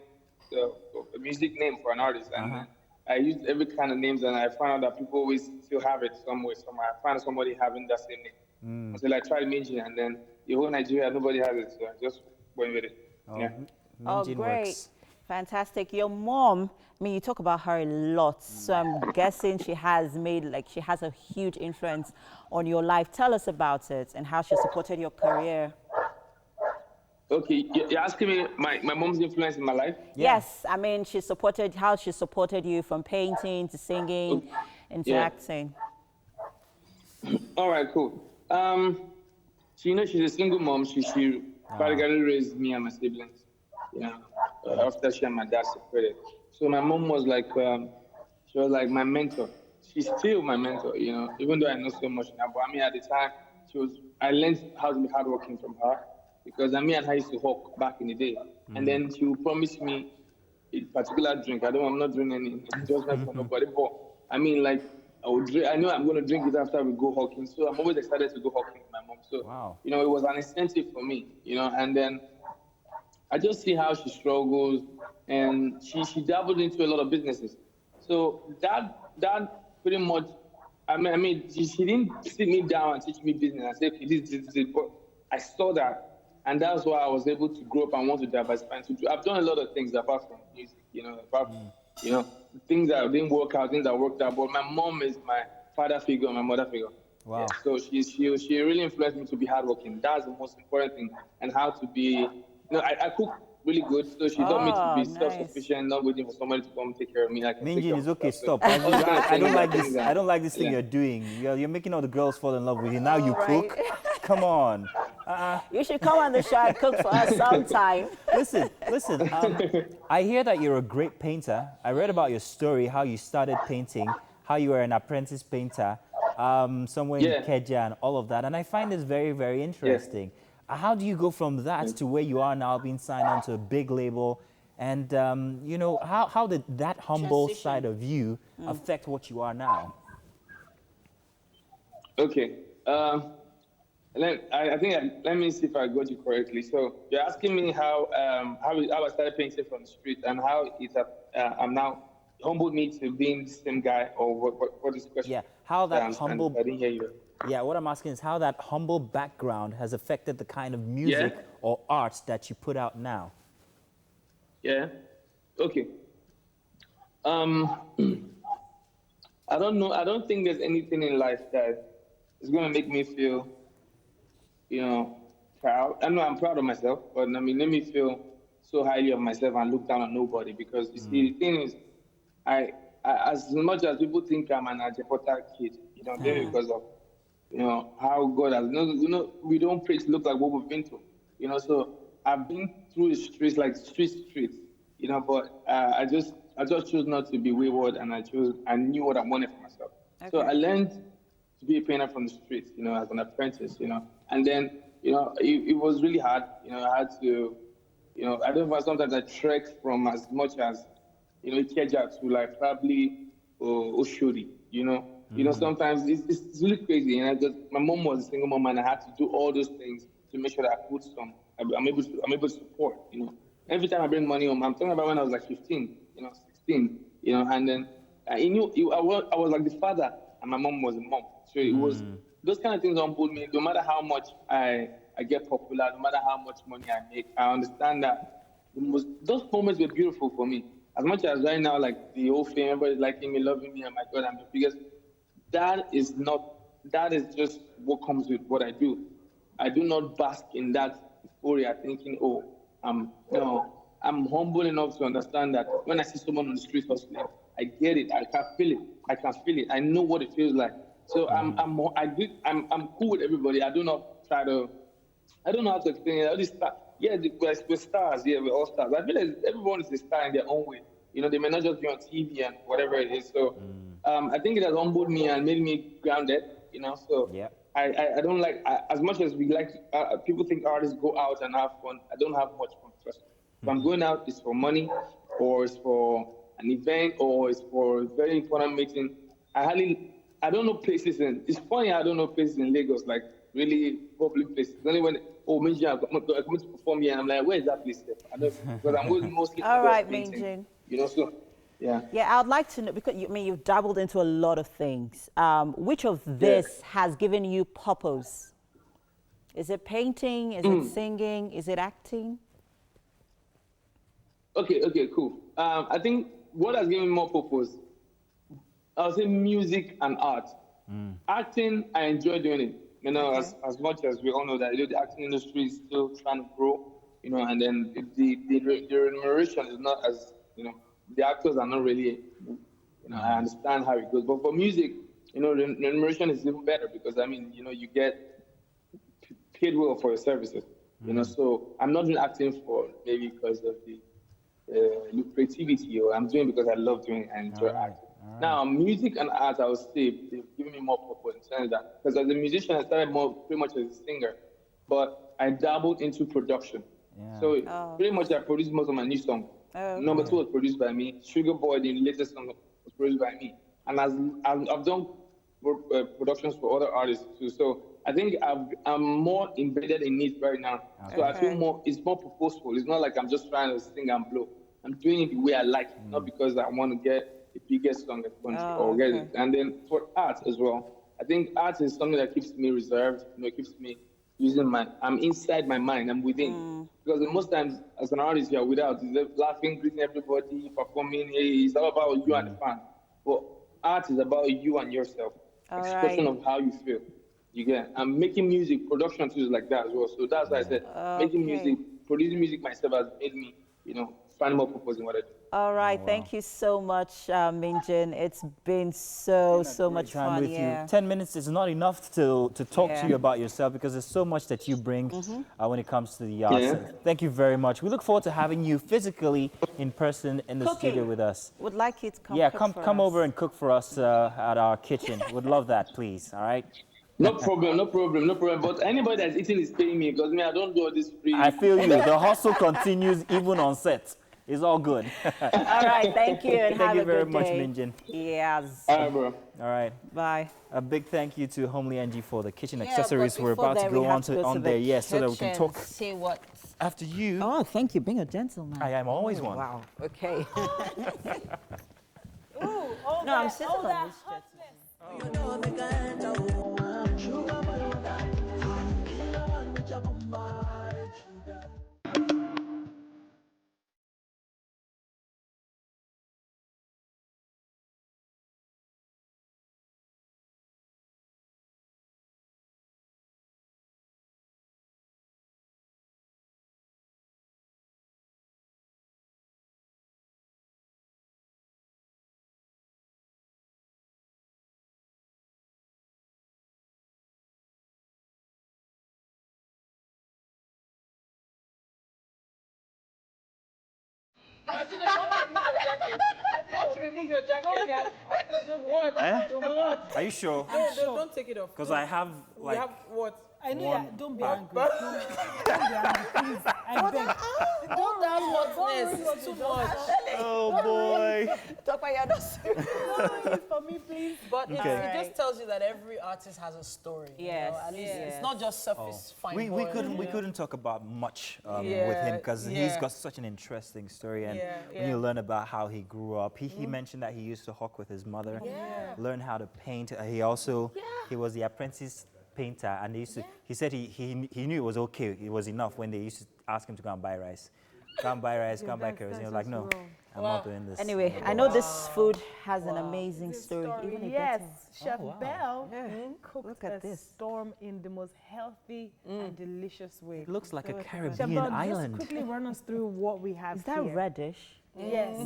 A music name for an artist, and I used every kind of names, and I found out that people always still have it somewhere. I found somebody having that same name. So I tried Minjin, and then the whole Nigeria, nobody has it, so I just went with it. Oh, great. Fantastic. Your mom, I mean, you talk about her a lot, so I'm guessing she has a huge influence on your life. Tell us about it and how she supported your career. Okay, you're asking me my mom's influence in my life? Yes, I mean, how she supported you from painting to singing, into acting. All right, cool. She's a single mom. She practically raised me and my siblings, after she and my dad separated. So my mom was like, she was like my mentor. She's still my mentor, even though I know so much now. But I mean, at the time, I learned how to be hardworking from her. Because me and her used to hawk back in the day. And then she would promise me a particular drink. I'm not doing any endorsement for nobody, but I mean, like, I know I'm going to drink it after we go hawking. So I'm always excited to go hawking with my mom. So, it was an incentive for me, and then I just see how she struggles, and she dabbled into a lot of businesses. So that pretty much, I mean, she didn't sit me down and teach me business and say, okay, this, but I saw that. And that's why I was able to grow up and want to diversify. I've done a lot of things apart from music, apart from, things that didn't work out, things that worked out. But my mom is my father figure, my mother figure. Wow. Yeah, so she really influenced me to be hardworking. That's the most important thing. And how to be, I cook really good. So she taught me to be self-sufficient, not waiting for somebody to come take care of me. Minjin, it's okay. So Stop. I don't like this. I don't like this thing you're doing. You're making all the girls fall in love with you. Now you cook. Come on. You should come on the show and cook for us sometime. Listen. I hear that you're a great painter. I read about your story, how you started painting, how you were an apprentice painter, somewhere in Ikeja and all of that. And I find this very, very interesting. How do you go from that to where you are now, being signed on to a big label? And, you know, how did that humble side of you affect what you are now? Okay. Let me see if I got you correctly. So you're asking me how I started painting from the street and how I'm now humbled me to being the same guy, or what is the question? Yeah, how that humble... I didn't hear you. Yeah, what I'm asking is how that humble background has affected the kind of music or art that you put out now. Yeah. Okay. I don't know. I don't think there's anything in life that is going to make me feel, you know, proud. I know I'm proud of myself, but I mean, let me feel so highly of myself and look down on nobody. Because you see, the thing is, I as much as people think I'm an Ajapota kid, you know, because of, you know, how God has, you know, we don't preach look like what we've been through, you know. So I've been through the streets, like streets, you know, but I just chose not to be wayward, and I knew what I wanted for myself. Okay. So I learned to be a painter from the streets, you know, as an apprentice, you know. And then, you know, it was really hard, you know. I had to, you know, I don't know, sometimes I trekked from as much as, you know, Ikeja to like probably Oshodi, you know. You know, sometimes it's really crazy. And my mom was a single mom, and I had to do all those things to make sure that I'm able to support, you know. Every time I bring money home, I'm talking about when I was like 15, you know, 16, you know, and then I was like the father, and my mom was the mom. So it was, those kind of things humbled me. No matter how much I get popular, no matter how much money I make, I understand that those moments were beautiful for me. As much as right now, like the whole fame, everybody's liking me, loving me, and my God, I'm the biggest. That is just what comes with what I do. I do not bask in that euphoria thinking, oh, I'm humble enough to understand that when I see someone on the street hustling, I get it, I can feel it, I know what it feels like. So I'm cool with everybody. I don't know how to explain it. We're stars, we're all stars. I feel like everyone is a star in their own way. You know, they may not just be on TV and whatever it is. So I think it has humbled me and made me grounded, you know. So I don't like, as much as we like, people think artists go out and have fun. I don't have much fun, trust me. If I'm going out, it's for money, or it's for an event, or it's for a very important meeting. I don't know places it's funny, I don't know places in Lagos, like really public places. Only when, maybe I'm going to perform here, and I'm like, where is that place? I don't, because I'm going mostly all right, Minjin. You know, so, yeah. Yeah, I'd like to know, because you've dabbled into a lot of things. Which of this has given you purpose? Is it painting? Is it singing? Is it acting? Okay, cool. I think what has given me more purpose, I would say music and art. Acting, I enjoy doing it. You know, as much as we all know that the acting industry is still trying to grow, you know, and then the remuneration is not as, you know, the actors are not really, you know, I understand how it goes. But for music, you know, remuneration is even better because, I mean, you know, you get paid well for your services, you know. So I'm not doing acting for maybe because of the creativity, or I'm doing it because I love doing it and enjoy acting. Now, music and art, I would say, they've given me more purpose in terms of that. Because as a musician, I started pretty much as a singer, but I dabbled into production. So pretty much I produced most of my new songs. Number 2 was produced by me. Sugar Boy, the latest song, was produced by me. And I've done productions for other artists too. So I think I'm more embedded in it right now. So I feel it's more purposeful. It's not like I'm just trying to sing and blow. I'm doing it the way I like it, not because I want to get the biggest song in the country or get it. And then for art as well, I think art is something that keeps me reserved. You know, it keeps me using I'm inside my mind, I'm within. Because most times as an artist, you're without, you're laughing, greeting everybody, performing, it's all about you and the fan. But art is about you and yourself, expression of how you feel. You get, and making music, production too is like that as well. So that's why I said, making music, producing music myself has made me, find more purpose in what I do. All right, thank you so much, Minjin. It's been so much Time fun. with you. 10 minutes is not enough to talk to you about yourself because there's so much that you bring when it comes to the arts. Thank you very much. We look forward to having you physically in person in the studio with us. Would like you to come. Yeah, cook for come us. over and cook for us at our kitchen. Would love that, please. All right. No problem. But anybody that's eating is paying me because I don't do all this free. I feel you. The hustle continues even on set. It's all good. All right, thank you and thank have you a very good much, day. Minjin. Yes. All right, bro. All right. Bye. A big thank you to Homely NG for the kitchen accessories. We're about to that, go we on have to go there, yes, so that we can talk See what. after you. Oh, thank you. Being a gentleman. I am always one. Wow. Okay. Oh, No, I'm sitting on this Are you sure? Don't take it off. Because I have We have what? I know One. you don't be angry. Don't be angry, please. I beg. All that hotness is too much. Oh boy. Talk about your nose. It's for me, please. But Okay. it just tells you that every artist has a story. Yes. At least Yes. it's not just surface fine. We boy, couldn't talk about much with Yeah, him because he's yeah. got such an interesting story, and Yeah, when you learn about how he grew up, he mentioned that he used to hawk with his mother, learn how to paint. He was the apprentice painter, and he said he knew it was okay, it was enough when they used to ask him to go and buy rice. Go and buy rice, go and buy kerosene. He was like, no, I'm not doing this. Anyway, I know this food has an amazing story. Even a Yes, better. Chef Bell cooked Look at a this. storm in the most healthy and delicious way. It looks like a Chef Caribbean Bell, island. just quickly run us through what we have Is that here. reddish? Yes.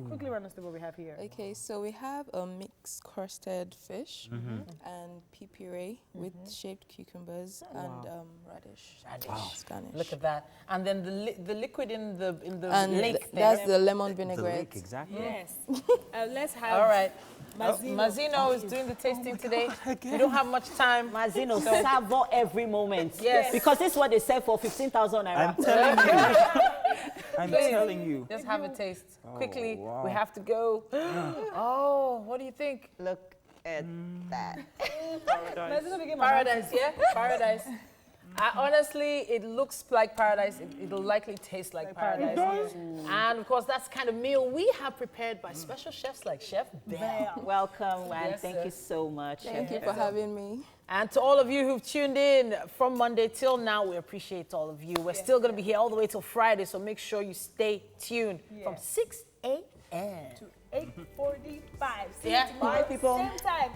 Quickly run us through what we have here. Okay, so we have a mixed crusted fish and pea puree with shaped cucumbers and radish. Garnish. Look at that. And then the liquid in the And lake. that's the lemon The vinaigrette. lake, exactly. Yes. Let's have. All right. Mazino. Mazino is doing the tasting today. We don't have much time. Mazino, savor every moment. Yes. Because this is what they sell for 15,000 naira. I'm telling you. I'm Please. telling you. Just have a taste. Quickly, wow. we have to go. Oh, what do you think? Look at that. Mazino became a Paradise, yeah? Paradise. Honestly, it looks like paradise. It'll likely taste like paradise. And of course, that's the kind of meal we have prepared by special chefs like Chef Bell. Welcome, and Yes, thank sir. you so much. Thank you for having me. And to all of you who've tuned in from Monday till now, we appreciate all of you. We're still going to be here all the way till Friday, so make sure you stay tuned from 6 a.m. to 8:45. See Yeah. you tomorrow, Bye, people. Same time.